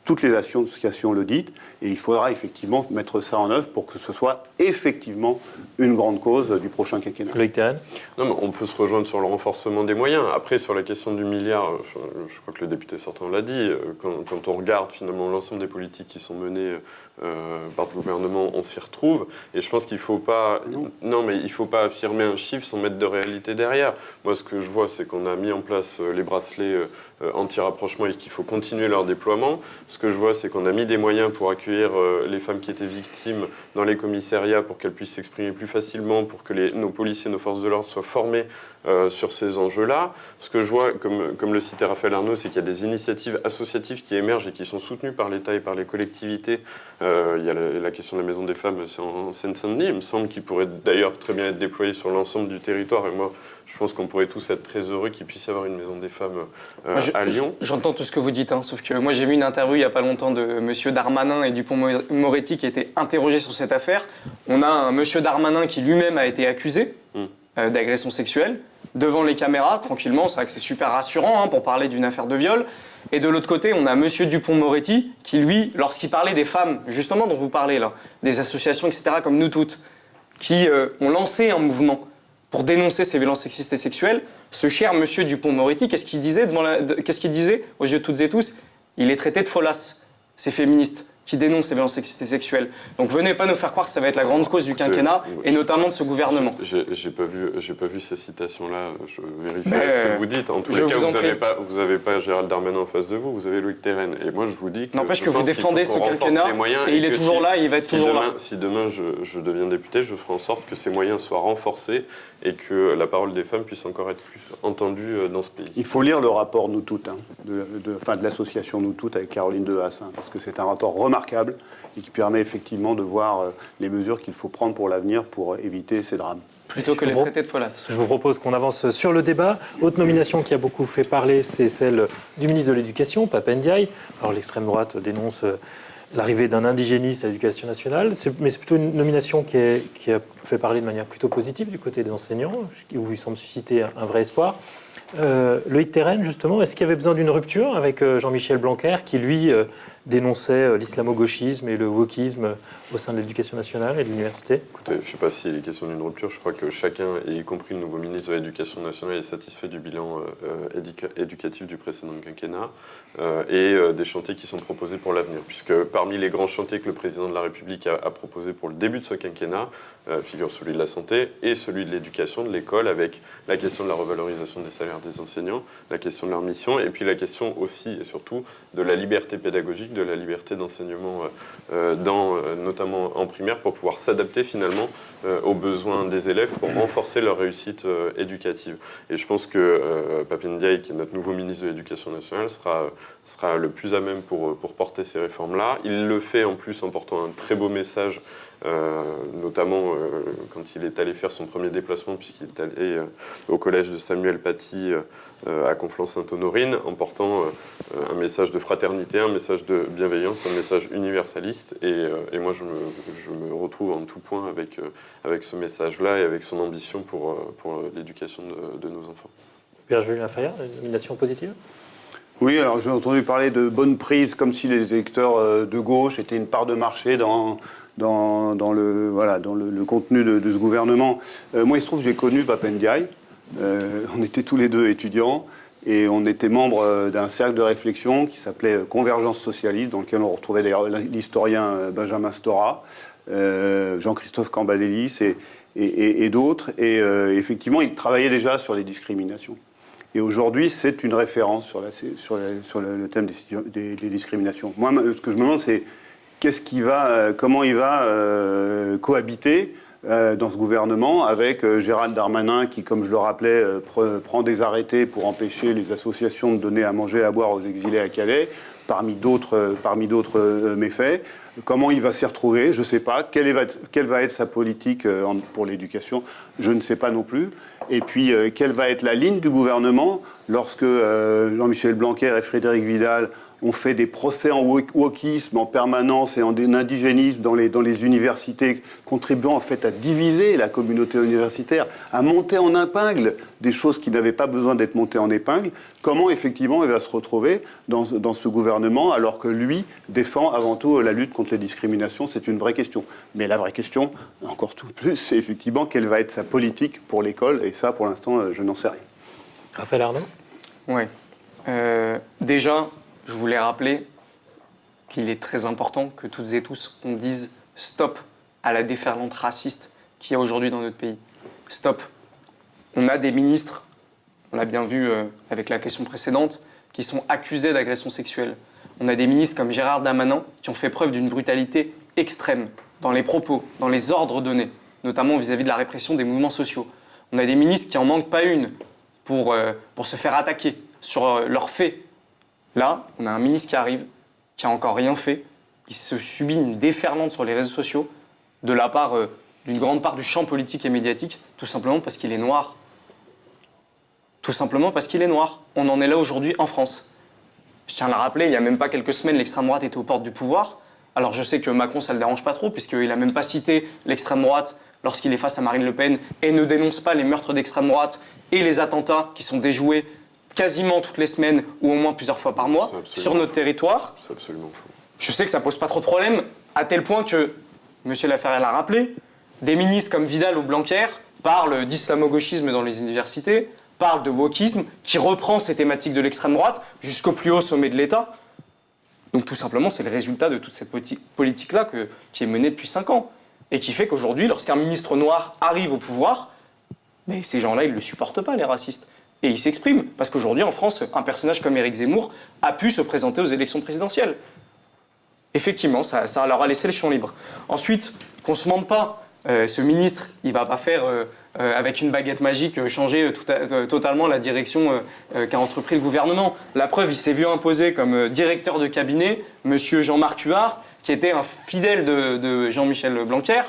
Toutes les associations le disent. Et il faudra effectivement mettre ça en œuvre pour que ce soit effectivement une grande cause du prochain quinquennat. Loïc Théraine. Non, mais on peut se rejoindre sur le renforcement des moyens. Après, sur la question du milliard, je crois que le député sortant l'a dit, quand on regarde finalement l'ensemble des politiques qui sont menées par le gouvernement, on s'y retrouve. Et je pense qu'il ne faut pas... Non, mais il ne faut pas affirmer un chiffre sans mettre de réalité derrière. Moi, ce que je vois, c'est qu'on a mis en place les bracelets anti-rapprochement et qu'il faut continuer leur déploiement. Ce que je vois, c'est qu'on a mis des moyens pour accueillir les femmes qui étaient victimes dans les commissariats pour qu'elles puissent s'exprimer plus facilement, pour que nos policiers et nos forces de l'ordre soient formés sur ces enjeux-là. Ce que je vois, comme le citait Raphaël Arnaud, c'est qu'il y a des initiatives associatives qui émergent et qui sont soutenues par l'État et par les collectivités. Il y a la question de la Maison des Femmes, c'est en Seine-Saint-Denis, il me semble, qui pourrait d'ailleurs très bien être déployée sur l'ensemble du territoire. Et moi, je pense qu'on pourrait tous être très heureux qu'il puisse y avoir une Maison des Femmes à Lyon. J'entends tout ce que vous dites, sauf que moi j'ai vu une interview il n'y a pas longtemps de M. Darmanin et Dupond-Moretti qui étaient interrogés sur cette affaire. On a un M. Darmanin qui lui-même a été accusé d'agression sexuelle devant les caméras, tranquillement. C'est vrai que c'est super rassurant pour parler d'une affaire de viol. Et de l'autre côté, on a M. Dupond-Moretti qui, lui, lorsqu'il parlait des femmes, justement dont vous parlez là, des associations, etc., comme nous toutes, qui ont lancé un mouvement pour dénoncer ces violences sexistes et sexuelles, ce cher M. Dupond-Moretti, qu'est-ce qu'il disait aux yeux de toutes et tous? Il est traité de folasse, ces féministes qui dénoncent les violences sexistes et sexuelles. Donc venez pas nous faire croire que ça va être la grande cause du quinquennat, et notamment de ce gouvernement. J'ai pas vu ces citations-là, je vérifierai ce que vous dites. En tous les cas, vous n'avez pas Gérald Darmanin en face de vous, vous avez Loïc Théraine. Et moi, je vous dis que... N'empêche que vous défendez ce quinquennat, et il est toujours là, et il va être toujours là. Si demain je deviens député, je ferai en sorte que ces moyens soient renforcés et que la parole des femmes puisse encore être plus entendue dans ce pays. Il faut lire le rapport Nous Toutes, de l'association Nous Toutes avec Caroline Dehaas, parce que c'est un rapport remarquable et qui permet effectivement de voir les mesures qu'il faut prendre pour l'avenir pour éviter ces drames. Plutôt que les traités de folasse. Je vous propose qu'on avance sur le débat. Autre nomination qui a beaucoup fait parler, c'est celle du ministre de l'Éducation, Pap Ndiaye. Alors l'extrême droite dénonce l'arrivée d'un indigéniste à l'Éducation nationale, mais c'est plutôt une nomination qui a fait parler de manière plutôt positive du côté des enseignants, où il semble susciter un vrai espoir. Loïc Théraine, justement, est-ce qu'il y avait besoin d'une rupture avec Jean-Michel Blanquer, qui, lui, dénonçait l'islamo-gauchisme et le wokisme au sein de l'Éducation nationale et de l'université? Écoutez, je ne sais pas s'il est question d'une rupture. Je crois que chacun, et y compris le nouveau ministre de l'Éducation nationale, est satisfait du bilan éducatif du précédent quinquennat et des chantiers qui sont proposés pour l'avenir. Puisque parmi les grands chantiers que le président de la République a proposés pour le début de ce quinquennat, figure celui de la santé et celui de l'éducation, de l'école, avec la question de la revalorisation des salaires des enseignants, la question de leur mission, et puis la question aussi et surtout de la liberté pédagogique, de la liberté d'enseignement, notamment en primaire, pour pouvoir s'adapter finalement aux besoins des élèves, pour renforcer leur réussite éducative. Et je pense que Pap Ndiaye, qui est notre nouveau ministre de l'Éducation nationale, sera le plus à même pour porter ces réformes-là. Il le fait en plus en portant un très beau message, notamment quand il est allé faire son premier déplacement, puisqu'il est allé au collège de Samuel Paty à Conflans-Sainte-Honorine, en portant un message de fraternité, un message de bienveillance, un message universaliste. Et moi, je me retrouve en tout point avec ce message-là et avec son ambition pour l'éducation de nos enfants. Julien Laferrière, une nomination positive? Oui, alors j'ai entendu parler de bonne prise, comme si les électeurs de gauche étaient une part de marché dans le contenu de ce gouvernement. Moi, il se trouve que j'ai connu Pap Ndiaye. On était tous les deux étudiants et on était membres d'un cercle de réflexion qui s'appelait Convergence socialiste, dans lequel on retrouvait d'ailleurs l'historien Benjamin Stora, Jean-Christophe Cambadélis et d'autres. Et effectivement, il travaillait déjà sur les discriminations. Et aujourd'hui, c'est une référence sur le thème des discriminations. Moi, ce que je me demande, c'est comment il va cohabiter dans ce gouvernement, avec Gérald Darmanin qui, comme je le rappelais, prend des arrêtés pour empêcher les associations de donner à manger et à boire aux exilés à Calais, parmi d'autres méfaits. Comment il va s'y retrouver? Je ne sais pas. Quelle va être sa politique pour l'éducation? Je ne sais pas non plus. Et puis, quelle va être la ligne du gouvernement lorsque Jean-Michel Blanquer et Frédérique Vidal ont fait des procès en wokisme en permanence et en indigénisme dans les universités, contribuant en fait à diviser la communauté universitaire, à monter en épingle des choses qui n'avaient pas besoin d'être montées en épingle. Comment effectivement il va se retrouver dans ce gouvernement alors que lui défend avant tout la lutte contre les discriminations? C'est une vraie question. Mais la vraie question, encore tout plus, c'est effectivement quelle va être sa politique pour l'école. Et ça, pour l'instant, je n'en sais rien. Raphaël Arnaud? Oui. Déjà, je voulais rappeler qu'il est très important que toutes et tous, on dise stop à la déferlante raciste qu'il y a aujourd'hui dans notre pays. Stop. On a des ministres, on l'a bien vu avec la question précédente, qui sont accusés d'agression sexuelle. On a des ministres comme Gérald Darmanin qui ont fait preuve d'une brutalité extrême dans les propos, dans les ordres donnés, notamment vis-à-vis de la répression des mouvements sociaux. On a des ministres qui n'en manquent pas une pour se faire attaquer sur leurs faits. Là, on a un ministre qui arrive, qui n'a encore rien fait. Il se subit une déferlante sur les réseaux sociaux de la part d'une grande part du champ politique et médiatique, tout simplement parce qu'il est noir. Tout simplement parce qu'il est noir. On en est là aujourd'hui en France. Je tiens à le rappeler, il n'y a même pas quelques semaines, l'extrême droite était aux portes du pouvoir. Alors je sais que Macron, ça ne le dérange pas trop, puisqu'il n'a même pas cité l'extrême droite lorsqu'il est face à Marine Le Pen et ne dénonce pas les meurtres d'extrême droite et les attentats qui sont déjoués quasiment toutes les semaines ou au moins plusieurs fois par mois sur notre territoire. C'est absolument faux. Je sais que ça pose pas trop de problèmes, à tel point que, M. Laferrière l'a rappelé, des ministres comme Vidal ou Blanquer parlent d'islamo-gauchisme dans les universités, parlent de wokisme, qui reprend ces thématiques de l'extrême droite jusqu'au plus haut sommet de l'État. Donc tout simplement, c'est le résultat de toute cette politique-là qui est menée depuis 5 ans. Et qui fait qu'aujourd'hui, lorsqu'un ministre noir arrive au pouvoir, mais ces gens-là, ils ne le supportent pas, les racistes. Et ils s'expriment, parce qu'aujourd'hui, en France, un personnage comme Éric Zemmour a pu se présenter aux élections présidentielles. Effectivement, ça leur a laissé le champ libre. Ensuite, qu'on ne se mente pas, ce ministre, il ne va pas faire, avec une baguette magique, changer totalement la direction qu'a entrepris le gouvernement. La preuve, il s'est vu imposer comme directeur de cabinet M. Jean-Marc Huard, qui était un fidèle de Jean-Michel Blanquer.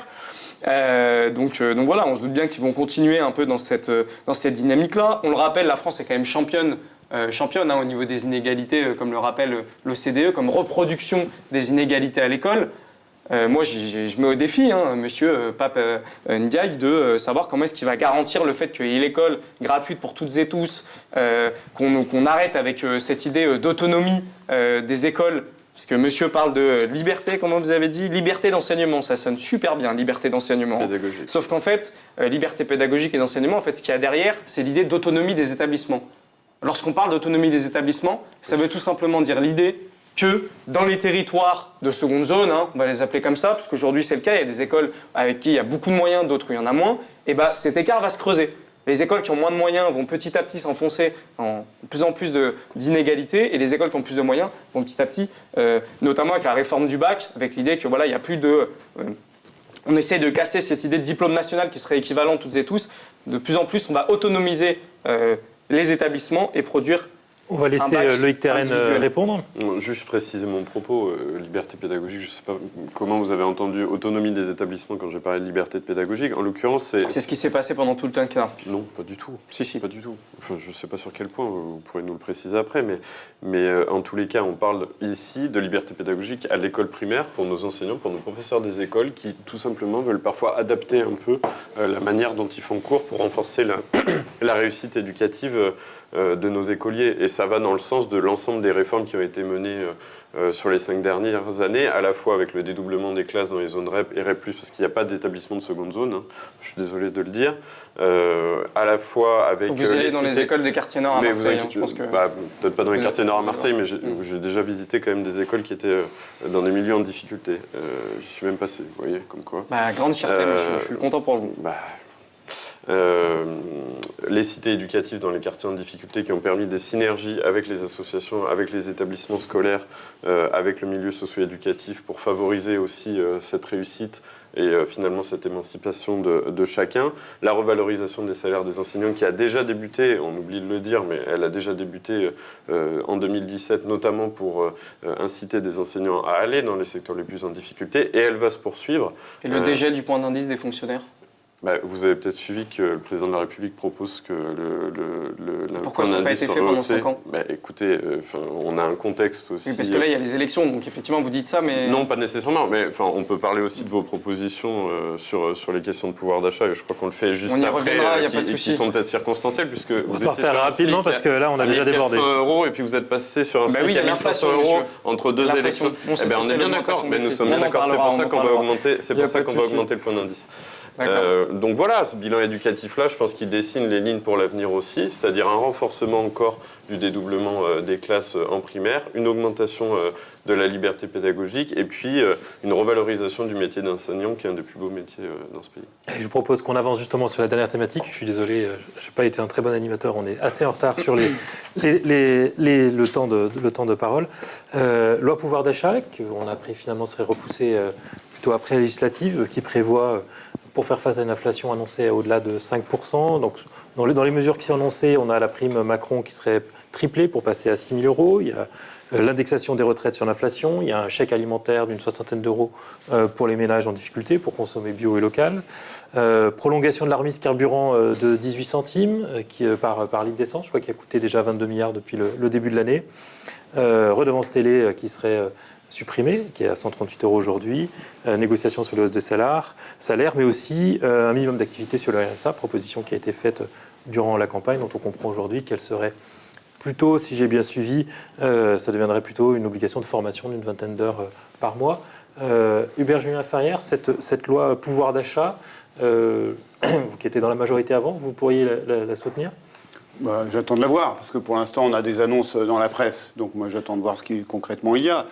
Donc voilà, on se doute bien qu'ils vont continuer un peu dans cette dynamique-là. On le rappelle, la France est quand même championne au niveau des inégalités, comme le rappelle l'OCDE, comme reproduction des inégalités à l'école. Moi, je mets au défi, monsieur Pape Ndiaye, de savoir comment est-ce qu'il va garantir le fait qu'il y ait l'école gratuite pour toutes et tous, qu'on arrête avec cette idée d'autonomie des écoles. Parce que monsieur parle de liberté, comment vous avez dit? Liberté d'enseignement, ça sonne super bien, liberté d'enseignement. Pédagogique. Sauf qu'en fait, liberté pédagogique et d'enseignement, en fait, ce qu'il y a derrière, c'est l'idée d'autonomie des établissements. Lorsqu'on parle d'autonomie des établissements, ça veut tout simplement dire l'idée que dans les territoires de seconde zone, on va les appeler comme ça, parce qu'aujourd'hui c'est le cas, il y a des écoles avec qui il y a beaucoup de moyens, d'autres où il y en a moins, et cet écart va se creuser. Les écoles qui ont moins de moyens vont petit à petit s'enfoncer en plus en plus d'inégalités, et les écoles qui ont plus de moyens vont petit à petit, notamment avec la réforme du bac, avec l'idée que voilà, il y a plus de... on essaie de casser cette idée de diplôme national qui serait équivalent toutes et tous. De plus en plus, on va autonomiser les établissements et produire... On va laisser Loïc Terren répondre. Juste préciser mon propos, liberté pédagogique, je ne sais pas comment vous avez entendu autonomie des établissements quand j'ai parlé de liberté pédagogique. En l'occurrence, c'est... C'est ce qui s'est passé pendant tout le quinquennat. Non, pas du tout. Si. Pas du tout. Enfin, je ne sais pas sur quel point, vous pourrez nous le préciser après, mais en tous les cas, on parle ici de liberté pédagogique à l'école primaire pour nos enseignants, pour nos professeurs des écoles qui, tout simplement, veulent parfois adapter un peu la manière dont ils font cours pour renforcer la réussite éducative de nos écoliers. Et ça va dans le sens de l'ensemble des réformes qui ont été menées sur les 5 dernières années, à la fois avec le dédoublement des classes dans les zones REP et REP+, parce qu'il n'y a pas d'établissement de seconde zone, je suis désolé de le dire, à la fois avec... Faut que vous ayez dans les écoles des quartiers nord à Marseille, je pense que... peut-être pas dans les quartiers nord à Marseille, mais j'ai déjà visité quand même des écoles qui étaient dans des milieux en difficulté. J'y suis même passé, vous voyez, comme quoi. Grande fierté, monsieur, je suis content pour vous. les cités éducatives dans les quartiers en difficulté qui ont permis des synergies avec les associations, avec les établissements scolaires, avec le milieu socio-éducatif pour favoriser aussi cette réussite et finalement cette émancipation de chacun. La revalorisation des salaires des enseignants qui a déjà débuté, on oublie de le dire, mais elle a déjà débuté en 2017, notamment pour inciter des enseignants à aller dans les secteurs les plus en difficulté, et elle va se poursuivre. Et le dégel du point d'indice des fonctionnaires ? Vous avez peut-être suivi que le président de la République propose que Pourquoi ça n'a pas été fait pendant 5 ans ? Écoutez, on a un contexte aussi... Oui, parce que là, il y a les élections, donc effectivement, vous dites ça, mais... Non, pas nécessairement, mais on peut parler aussi de vos propositions sur les questions de pouvoir d'achat, et je crois qu'on le fait juste on y après, reviendra, y a pas de souci. qui sont peut-être circonstancielles, puisque vous va faire rapidement, parce que là, on a déjà débordé. 400 €, et puis vous êtes passé sur un SMIC oui, il y a à 1500 l'inflation, € entre deux élections. On sait On est bien d'accord, mais nous sommes bien d'accord, c'est pour ça qu'on va augmenter le point d'indice. Donc voilà, ce bilan éducatif-là, je pense qu'il dessine les lignes pour l'avenir aussi, c'est-à-dire un renforcement encore du dédoublement des classes en primaire, une augmentation de la liberté pédagogique et puis une revalorisation du métier d'enseignant qui est un des plus beaux métiers dans ce pays. Et je vous propose qu'on avance justement sur la dernière thématique. Je suis désolé, je n'ai pas été un très bon animateur, on est assez en retard sur le temps de parole. Loi pouvoir d'achat, qu'on a appris finalement serait repoussée plutôt après la législative, qui prévoit... pour faire face à une inflation annoncée au-delà de 5%. Donc, dans les mesures qui sont annoncées, on a la prime Macron qui serait triplée pour passer à 6 000 €. Il y a l'indexation des retraites sur l'inflation. Il y a un chèque alimentaire d'une 60aine d'euros pour les ménages en difficulté, pour consommer bio et local. Prolongation de la remise carburant de 18 centimes par litre d'essence, je crois qu'il a coûté déjà 22 milliards depuis le début de l'année. Redevance télé qui serait... supprimé, qui est à 138 € aujourd'hui, négociation sur les hausses des salaires, mais aussi un minimum d'activité sur le RSA, proposition qui a été faite durant la campagne, dont on comprend aujourd'hui qu'elle serait plutôt, si j'ai bien suivi, ça deviendrait plutôt une obligation de formation d'une 20aine d'heures par mois. Hubert Julien Ferrière, cette loi pouvoir d'achat, vous qui étiez dans la majorité avant, vous pourriez la soutenir ? J'attends de la voir, parce que pour l'instant, on a des annonces dans la presse. Donc moi, j'attends de voir ce qui concrètement il y a.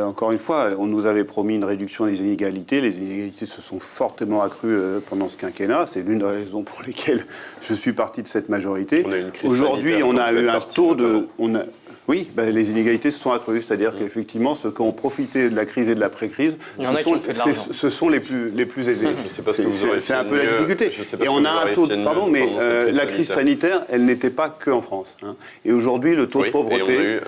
Encore une fois, on nous avait promis une réduction des inégalités. Les inégalités se sont fortement accrues pendant ce quinquennat. C'est l'une des raisons pour lesquelles je suis parti de cette majorité. Aujourd'hui, on a eu un taux de... Oui, les inégalités se sont accrues, c'est-à-dire qu'effectivement, ceux qui ont profité de la crise et de l'après-crise, ce sont les plus élevés. C'est un peu la difficulté. Et on a un taux de... Pardon, mais la crise sanitaire, elle n'était pas que en France. Et aujourd'hui, le taux de pauvreté,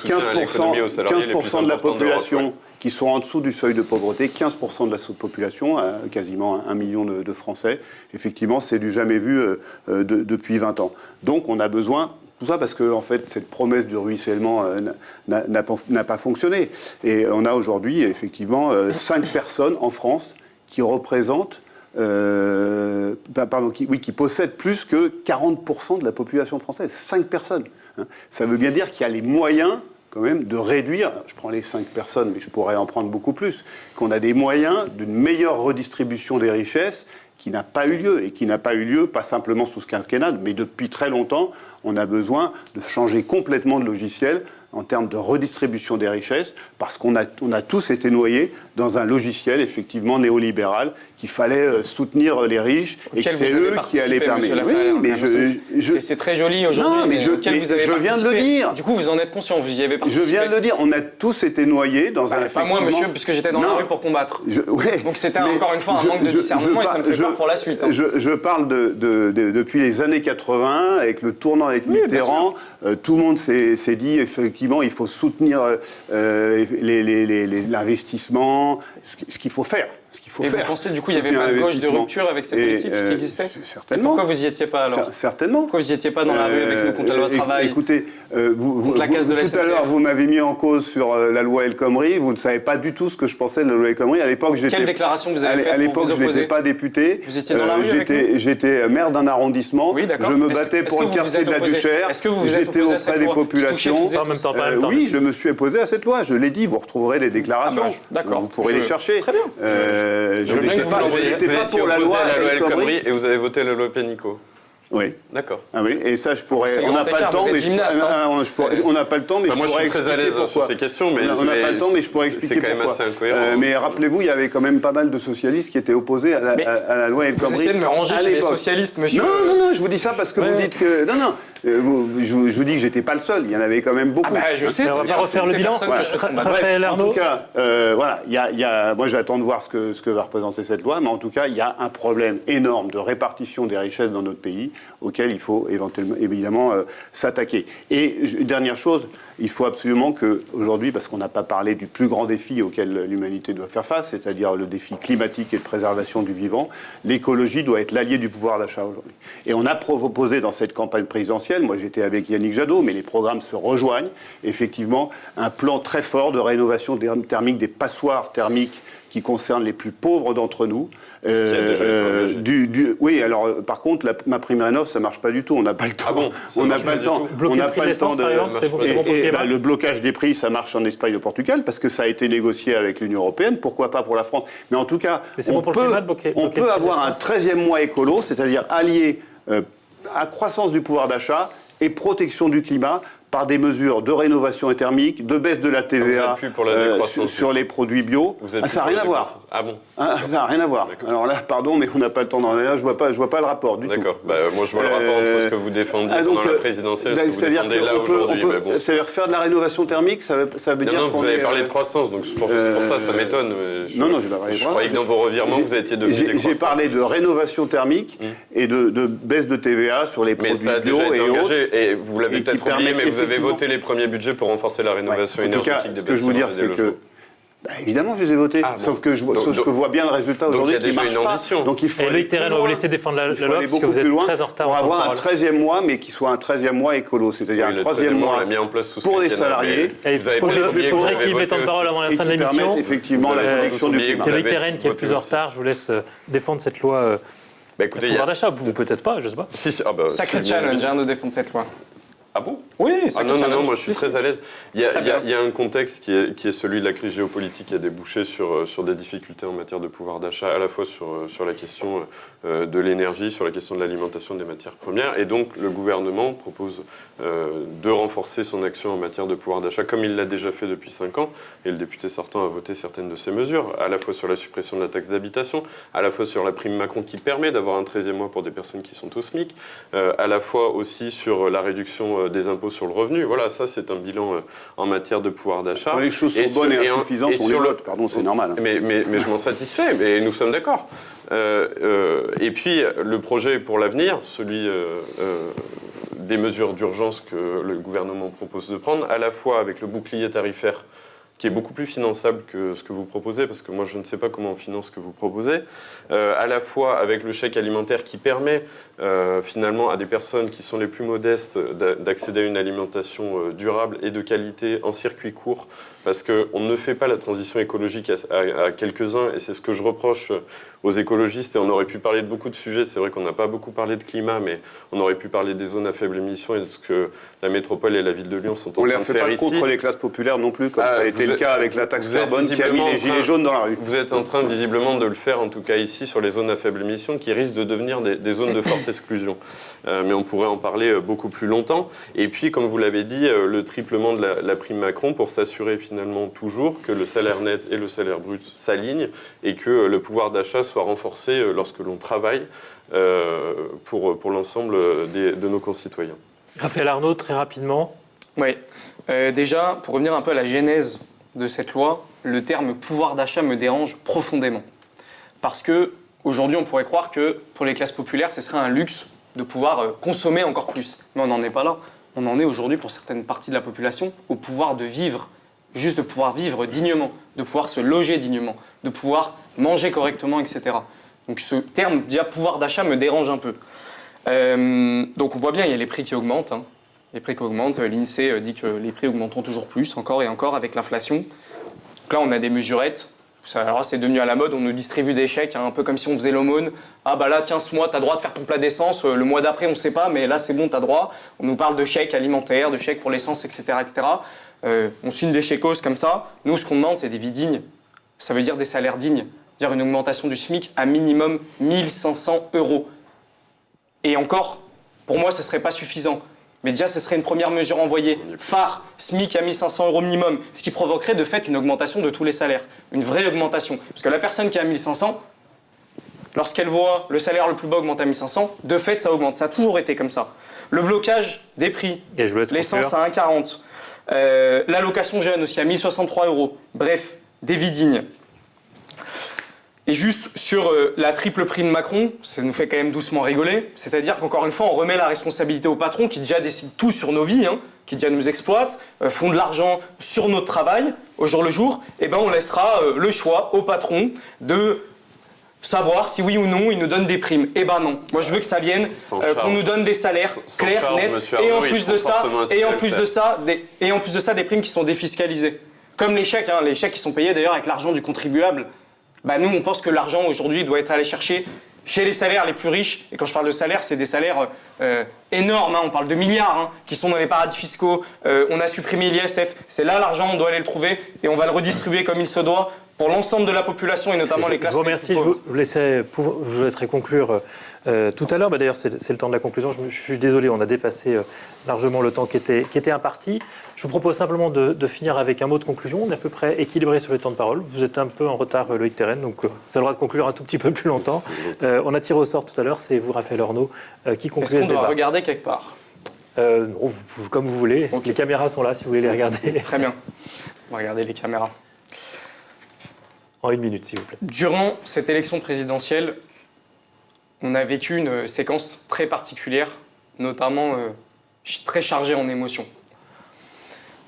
15% de la population qui sont en dessous du seuil de pauvreté, 15% de la population, quasiment 1 million de Français. Effectivement, c'est du jamais vu depuis 20 ans. Donc, on a besoin... Tout ça parce que, en fait, cette promesse du ruissellement n'a pas fonctionné. Et on a aujourd'hui, effectivement, 5 personnes en France qui représentent, qui possèdent plus que 40% de la population française. 5 personnes. Ça veut bien dire qu'il y a les moyens, quand même, de réduire, je prends les 5 personnes, mais je pourrais en prendre beaucoup plus, qu'on a des moyens d'une meilleure redistribution des richesses qui n'a pas eu lieu, et qui n'a pas eu lieu, pas simplement sous ce quinquennat, mais depuis très longtemps, on a besoin de changer complètement de logiciel en termes de redistribution des richesses, parce qu'on a tous été noyés dans un logiciel, effectivement, néolibéral, qu'il fallait soutenir les riches, et que c'est eux qui allaient permettre. Oui, mais c'est très joli aujourd'hui, non, mais je viens de le dire. Du coup, vous en êtes conscient, vous y avez participé. Je viens de le dire, on a tous été noyés dans un... Pas moi, monsieur, puisque j'étais dans la rue pour combattre. Donc c'était encore une fois un manque de discernement, et ça me fait peur pour la suite. Je parle depuis les années 80, avec le tournant avec Mitterrand, tout le monde s'est dit, effectivement, il faut soutenir l'investissement, ce qu'il faut faire. Et vous pensez, du coup, il n'y avait pas de gauche de rupture avec ces politiques qui existaient ? Certainement. Pourquoi vous n'y étiez pas, alors ? Certainement. Pourquoi vous n'y étiez pas dans la rue avec nous contre la loi travail ? Écoutez, tout à l'heure, vous m'avez mis en cause sur la loi El Khomri. Vous ne savez pas du tout ce que je pensais de la loi El Khomri. À l'époque, quelle déclaration vous avez faite ? À l'époque, je n'étais pas député. Vous étiez dans la rue avec nous ? J'étais maire d'un arrondissement. Oui, d'accord. Je me battais pour le quartier de la Duchère. J'étais auprès des populations. Oui, je me suis opposé à cette loi. Je l'ai dit. Vous retrouverez les déclarations. D'accord. Vous pourrez les chercher. Très bien. Je n'étais pas pour la loi El Khomri et vous avez voté la loi Pénicaud. Oui. D'accord. Ah oui, et ça, je pourrais. C'est On n'a grand pas le écart, temps, vous mais êtes gymnaste, on n'a pas le temps, mais Enfin, moi, je suis pourrais très à l'aise expliquer sur pourquoi. ces questions, mais On n'a pas le temps, mais je pourrais expliquer c'est quand même pourquoi. assez incohérent. Mais rappelez-vous, il y avait quand même pas mal de socialistes qui étaient opposés à la loi El Vous Khomri. essayez de me ranger à chez les l'époque. socialistes, monsieur. Non, je vous dis ça parce que vous dites que. Non, je vous dis que j'étais pas le seul, il y en avait quand même beaucoup. Ah bah, je sais, Mais on va c'est pas bien, refaire toutes le ces bilan. personnes que je combatte. Raphaël Bref, Arnaud. en tout cas, voilà, moi j'attends de voir ce que va représenter cette loi, mais en tout cas, il y a un problème énorme de répartition des richesses dans notre pays auquel il faut évidemment s'attaquer. Et dernière chose, il faut absolument qu'aujourd'hui, parce qu'on n'a pas parlé du plus grand défi auquel l'humanité doit faire face, c'est-à-dire le défi climatique et de préservation du vivant, l'écologie doit être l'allié du pouvoir d'achat aujourd'hui. Et on a proposé dans cette campagne présidentielle, moi j'étais avec Yannick Jadot, mais les programmes se rejoignent, effectivement, un plan très fort de rénovation thermique des passoires thermiques qui concernent les plus pauvres d'entre nous. Oui, alors par contre, ma prime rénov, ça marche pas du tout. On n'a pas le temps. Ah bon, on n'a pas le temps. Bloquer le prix de l'essence, par exemple, c'est bon pour le climat. Le blocage des prix, ça marche en Espagne et au Portugal parce que ça a été négocié avec l'Union européenne. Pourquoi pas pour la France? Mais en tout cas, on peut avoir un 13e mois écolo, c'est-à-dire allier accroissance du pouvoir d'achat et protection du climat par des mesures de rénovation thermique, de baisse de la TVA sur les produits bio. Ça n'a rien à voir. Ah bon? Ça n'a rien à voir. Alors là, pardon, mais on n'a pas le temps d'en aller là. Je vois pas le rapport du tout. D'accord. Moi, je vois le rapport entre ce que vous défendiez pendant la présidentielle et ce que vous défendez là aujourd'hui. C'est-à-dire faire de la rénovation thermique, ça veut dire. Non, vous avez parlé de croissance, donc c'est pour ça, ça m'étonne. Non, j'ai pas parlé de croissance. Je croyais que dans vos revirements, vous étiez devenu décroissant. J'ai parlé de rénovation thermique et de baisse de TVA sur les produits bio et autres. Et vous l'avez peut-être oublié, mais vous avez voté les premiers budgets pour renforcer la rénovation énergétique des bâtiments. Ce que je veux dire, c'est que évidemment, je les ai votés. Sauf que je vois bien le résultat aujourd'hui qui ne marche pas. Donc il faut. Et Loïc Terren, on va vous laisser défendre la loi parce que vous êtes très en retard. Pour avoir un 13e mois, mais qui soit un 13e mois écolo, c'est-à-dire un 3e mois pour les salariés. Il faut que je rééquilibre les temps de parole avant la fin de l'émission. Effectivement, la sélection du climat. C'est Loïc Terren qui est le plus en retard. Je vous laisse défendre cette loi. Écoutez, pouvoir d'achat, ou peut-être pas, je sais pas. Sacré challenge de défendre cette loi. Ah bon? Oui, non, moi je suis très à l'aise. Il y a un contexte qui est celui de la crise géopolitique qui a débouché sur des difficultés en matière de pouvoir d'achat, à la fois sur la question de l'énergie, sur la question de l'alimentation des matières premières. Et donc le gouvernement propose de renforcer son action en matière de pouvoir d'achat, comme il l'a déjà fait depuis 5 ans. Et le député sortant a voté certaines de ces mesures, à la fois sur la suppression de la taxe d'habitation, à la fois sur la prime Macron qui permet d'avoir un 13e mois pour des personnes qui sont au SMIC, à la fois aussi sur la réduction des impôts sur le revenu. Voilà, ça c'est un bilan en matière de pouvoir d'achat. Quand les choses sont bonnes et insuffisantes, on les vote. Pardon, c'est normal. Mais je m'en satisfais, mais nous sommes d'accord. Et puis le projet pour l'avenir, celui des mesures d'urgence que le gouvernement propose de prendre, à la fois avec le bouclier tarifaire qui est beaucoup plus finançable que ce que vous proposez, parce que moi je ne sais pas comment on finance ce que vous proposez, à la fois avec le chèque alimentaire qui permet finalement à des personnes qui sont les plus modestes d'accéder à une alimentation durable et de qualité en circuit court, parce qu'on ne fait pas la transition écologique à quelques-uns, et c'est ce que je reproche aux écologistes, et on aurait pu parler de beaucoup de sujets, c'est vrai qu'on n'a pas beaucoup parlé de climat, mais on aurait pu parler des zones à faible émission et de ce que la métropole et la ville de Lyon sont en train de faire ici. On ne les fait pas contre les classes populaires non plus, comme ça a été le cas avec la taxe carbone qui a mis les gilets jaunes dans la rue. Vous êtes en train visiblement de le faire, en tout cas ici, sur les zones à faible émission, qui risquent de devenir des zones de forte exclusion. Mais on pourrait en parler beaucoup plus longtemps. Et puis, comme vous l'avez dit, le triplement de la prime Macron pour s'assurer finalement toujours que le salaire net et le salaire brut s'alignent et que le pouvoir d'achat soit renforcé lorsque l'on travaille pour l'ensemble de nos concitoyens. Raphaël Arnaud, très rapidement. Oui. Déjà, pour revenir un peu à la genèse de cette loi, le terme pouvoir d'achat me dérange profondément. Parce que aujourd'hui, on pourrait croire que pour les classes populaires, ce serait un luxe de pouvoir consommer encore plus. Mais on n'en est pas là. On en est aujourd'hui, pour certaines parties de la population, au pouvoir de vivre, juste de pouvoir vivre dignement, de pouvoir se loger dignement, de pouvoir manger correctement, etc. Donc ce terme, déjà, pouvoir d'achat, me dérange un peu. Donc on voit bien, il y a les prix qui augmentent. Les prix qui augmentent. L'INSEE dit que les prix augmenteront toujours plus, encore et encore, avec l'inflation. Donc là, on a des mesurettes. Alors là, c'est devenu à la mode, on nous distribue des chèques, un peu comme si on faisait l'aumône. Ah bah là, tiens, ce mois, t'as droit de faire ton plat d'essence. Le mois d'après, on sait pas, mais là, c'est bon, t'as droit. On nous parle de chèques alimentaires, de chèques pour l'essence, etc., etc. On signe des chèques comme ça. Nous, ce qu'on demande, c'est des vies dignes. Ça veut dire des salaires dignes. C'est-à-dire une augmentation du SMIC à minimum 1 500 €. Et encore, Pour moi, ça ne serait pas suffisant. Mais déjà, ce serait une première mesure envoyée. Phare, SMIC à 1 500 € minimum, ce qui provoquerait de fait une augmentation de tous les salaires. Une vraie augmentation. Parce que la personne qui a 1 500, lorsqu'elle voit le salaire le plus bas augmenter à 1 500, de fait, ça augmente. Ça a toujours été comme ça. Le blocage des prix, l'essence à 1,40 €, l'allocation jeune aussi à 1 063 €. Bref, des vidignes. Et juste sur la triple prime Macron, ça nous fait quand même doucement rigoler. C'est-à-dire qu'encore une fois, on remet la responsabilité aux patrons qui déjà décident tout sur nos vies, qui déjà nous exploitent, font de l'argent sur notre travail au jour le jour. Et ben on laissera le choix aux patrons de savoir si oui ou non ils nous donnent des primes. Eh ben non. Moi je veux que ça vienne, qu'on nous donne des salaires clairs, nets, et en plus de ça, des primes qui sont défiscalisées. Comme les chèques qui sont payés d'ailleurs avec l'argent du contribuable. Bah nous, on pense que l'argent aujourd'hui doit être allé chercher chez les salaires les plus riches. Et quand je parle de salaires, c'est des salaires énormes. On parle de milliards qui sont dans les paradis fiscaux. On a supprimé l'ISF. C'est là l'argent, on doit aller le trouver et on va le redistribuer comme il se doit pour l'ensemble de la population et notamment les classes. Je vous remercie. Je vous laisserai conclure tout à l'heure. D'ailleurs, c'est le temps de la conclusion. Je suis désolé, on a dépassé largement le temps qui était imparti. Je vous propose simplement de finir avec un mot de conclusion. On est à peu près équilibré sur les temps de parole. Vous êtes un peu en retard, Loïc Terren, donc vous avez le droit de conclure un tout petit peu plus longtemps. On a tiré au sort tout à l'heure, c'est vous, Raphaël Arnaud, qui conclut ce débat. Est-ce qu'on doit regarder quelque part non, comme vous voulez. Okay. Les caméras sont là si vous voulez les regarder. Très bien. On va regarder les caméras. En 1 minute, s'il vous plaît. Durant cette élection présidentielle, on a vécu une séquence très particulière, notamment très chargée en émotions.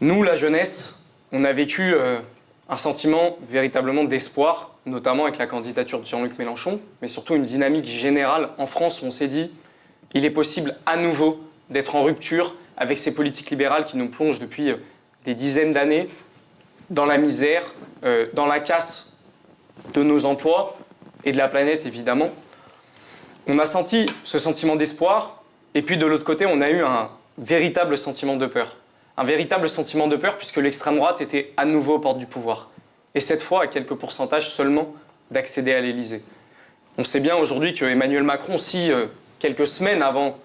Nous, la jeunesse, on a vécu un sentiment véritablement d'espoir, notamment avec la candidature de Jean-Luc Mélenchon, mais surtout une dynamique générale en France où on s'est dit il est possible à nouveau d'être en rupture avec ces politiques libérales qui nous plongent depuis des dizaines d'années dans la misère, dans la casse de nos emplois et de la planète, évidemment. On a senti ce sentiment d'espoir, et puis de l'autre côté, on a eu un véritable sentiment de peur. Un véritable sentiment de peur puisque l'extrême droite était à nouveau aux portes du pouvoir. Et cette fois, à quelques pourcentages seulement d'accéder à l'Élysée. On sait bien aujourd'hui que Emmanuel Macron, si quelques semaines avant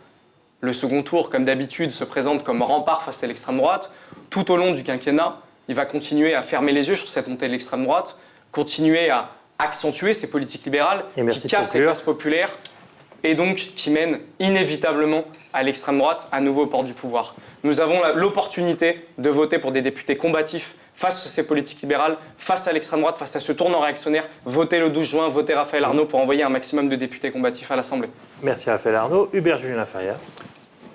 le second tour, comme d'habitude, se présente comme rempart face à l'extrême droite, tout au long du quinquennat, il va continuer à fermer les yeux sur cette montée de l'extrême droite, continuer à accentuer ces politiques libérales qui cassent les classes populaires et donc qui mènent inévitablement à l'extrême droite, à nouveau aux portes du pouvoir. Nous avons l'opportunité de voter pour des députés combatifs face à ces politiques libérales, face à l'extrême droite, face à ce tournant réactionnaire. Votez le 12 juin, votez Raphaël Arnaud pour envoyer un maximum de députés combatifs à l'Assemblée. Merci Raphaël Arnaud. Hubert Julien Laferrière.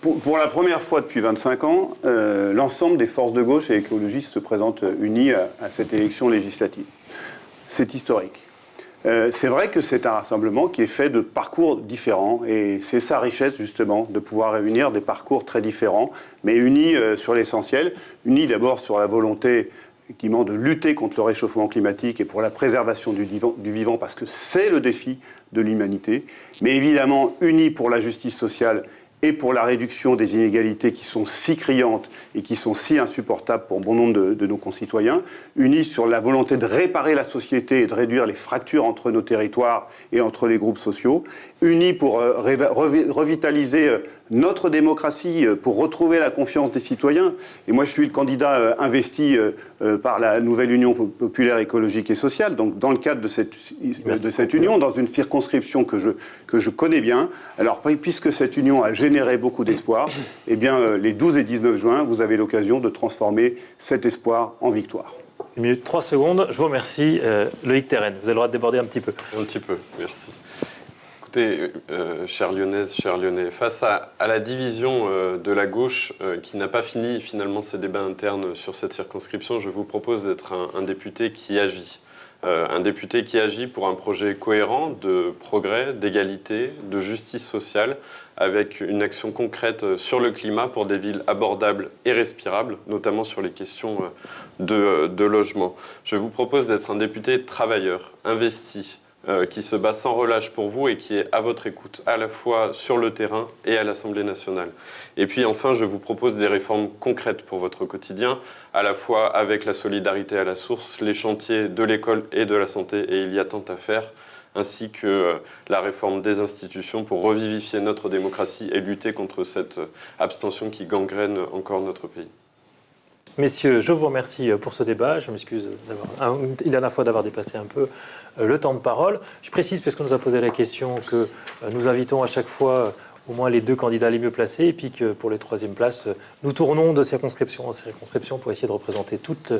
Pour la première fois depuis 25 ans, l'ensemble des forces de gauche et écologistes se présentent unis à cette élection législative. C'est historique. C'est vrai que c'est un rassemblement qui est fait de parcours différents et c'est sa richesse justement de pouvoir réunir des parcours très différents mais unis sur l'essentiel, unis d'abord sur la volonté effectivement de lutter contre le réchauffement climatique et pour la préservation du vivant parce que c'est le défi de l'humanité, mais évidemment unis pour la justice sociale et pour la réduction des inégalités qui sont si criantes et qui sont si insupportables pour bon nombre de nos concitoyens, unis sur la volonté de réparer la société et de réduire les fractures entre nos territoires et entre les groupes sociaux, unis pour revitaliser notre démocratie, pour retrouver la confiance des citoyens. Et moi, je suis le candidat investi par la nouvelle Union populaire écologique et sociale, donc dans le cadre de cette union, dans une circonscription que je connais bien. Alors, puisque cette union a généré beaucoup d'espoir, eh bien, les 12 et 19 juin, vous avez l'occasion de transformer cet espoir en victoire. 1 minute 3 secondes. Je vous remercie. Loïc Terren, vous avez le droit de déborder un petit peu. Un petit peu, merci. Écoutez, chères Lyonnaises, chers Lyonnais, face à la division de la gauche qui n'a pas fini finalement ses débats internes sur cette circonscription, je vous propose d'être un député qui agit. Un député qui agit pour un projet cohérent de progrès, d'égalité, de justice sociale, avec une action concrète sur le climat pour des villes abordables et respirables, notamment sur les questions de logement. Je vous propose d'être un député travailleur, investi, qui se bat sans relâche pour vous et qui est à votre écoute, à la fois sur le terrain et à l'Assemblée nationale. Et puis enfin, je vous propose des réformes concrètes pour votre quotidien, à la fois avec la solidarité à la source, les chantiers de l'école et de la santé, et il y a tant à faire, ainsi que la réforme des institutions pour revivifier notre démocratie et lutter contre cette abstention qui gangrène encore notre pays. Messieurs, je vous remercie pour ce débat. Je m'excuse une dernière fois d'avoir dépassé un peu le temps de parole. Je précise, parce qu'on nous a posé la question, que nous invitons à chaque fois au moins les 2 candidats les mieux placés, et puis que pour les 3e places, nous tournons de circonscription en circonscription pour essayer de représenter toutes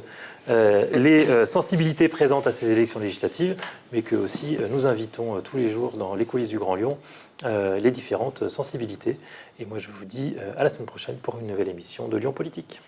les sensibilités présentes à ces élections législatives, mais que aussi nous invitons tous les jours dans les coulisses du Grand Lyon les différentes sensibilités. Et moi, je vous dis à la semaine prochaine pour une nouvelle émission de Lyon Politique.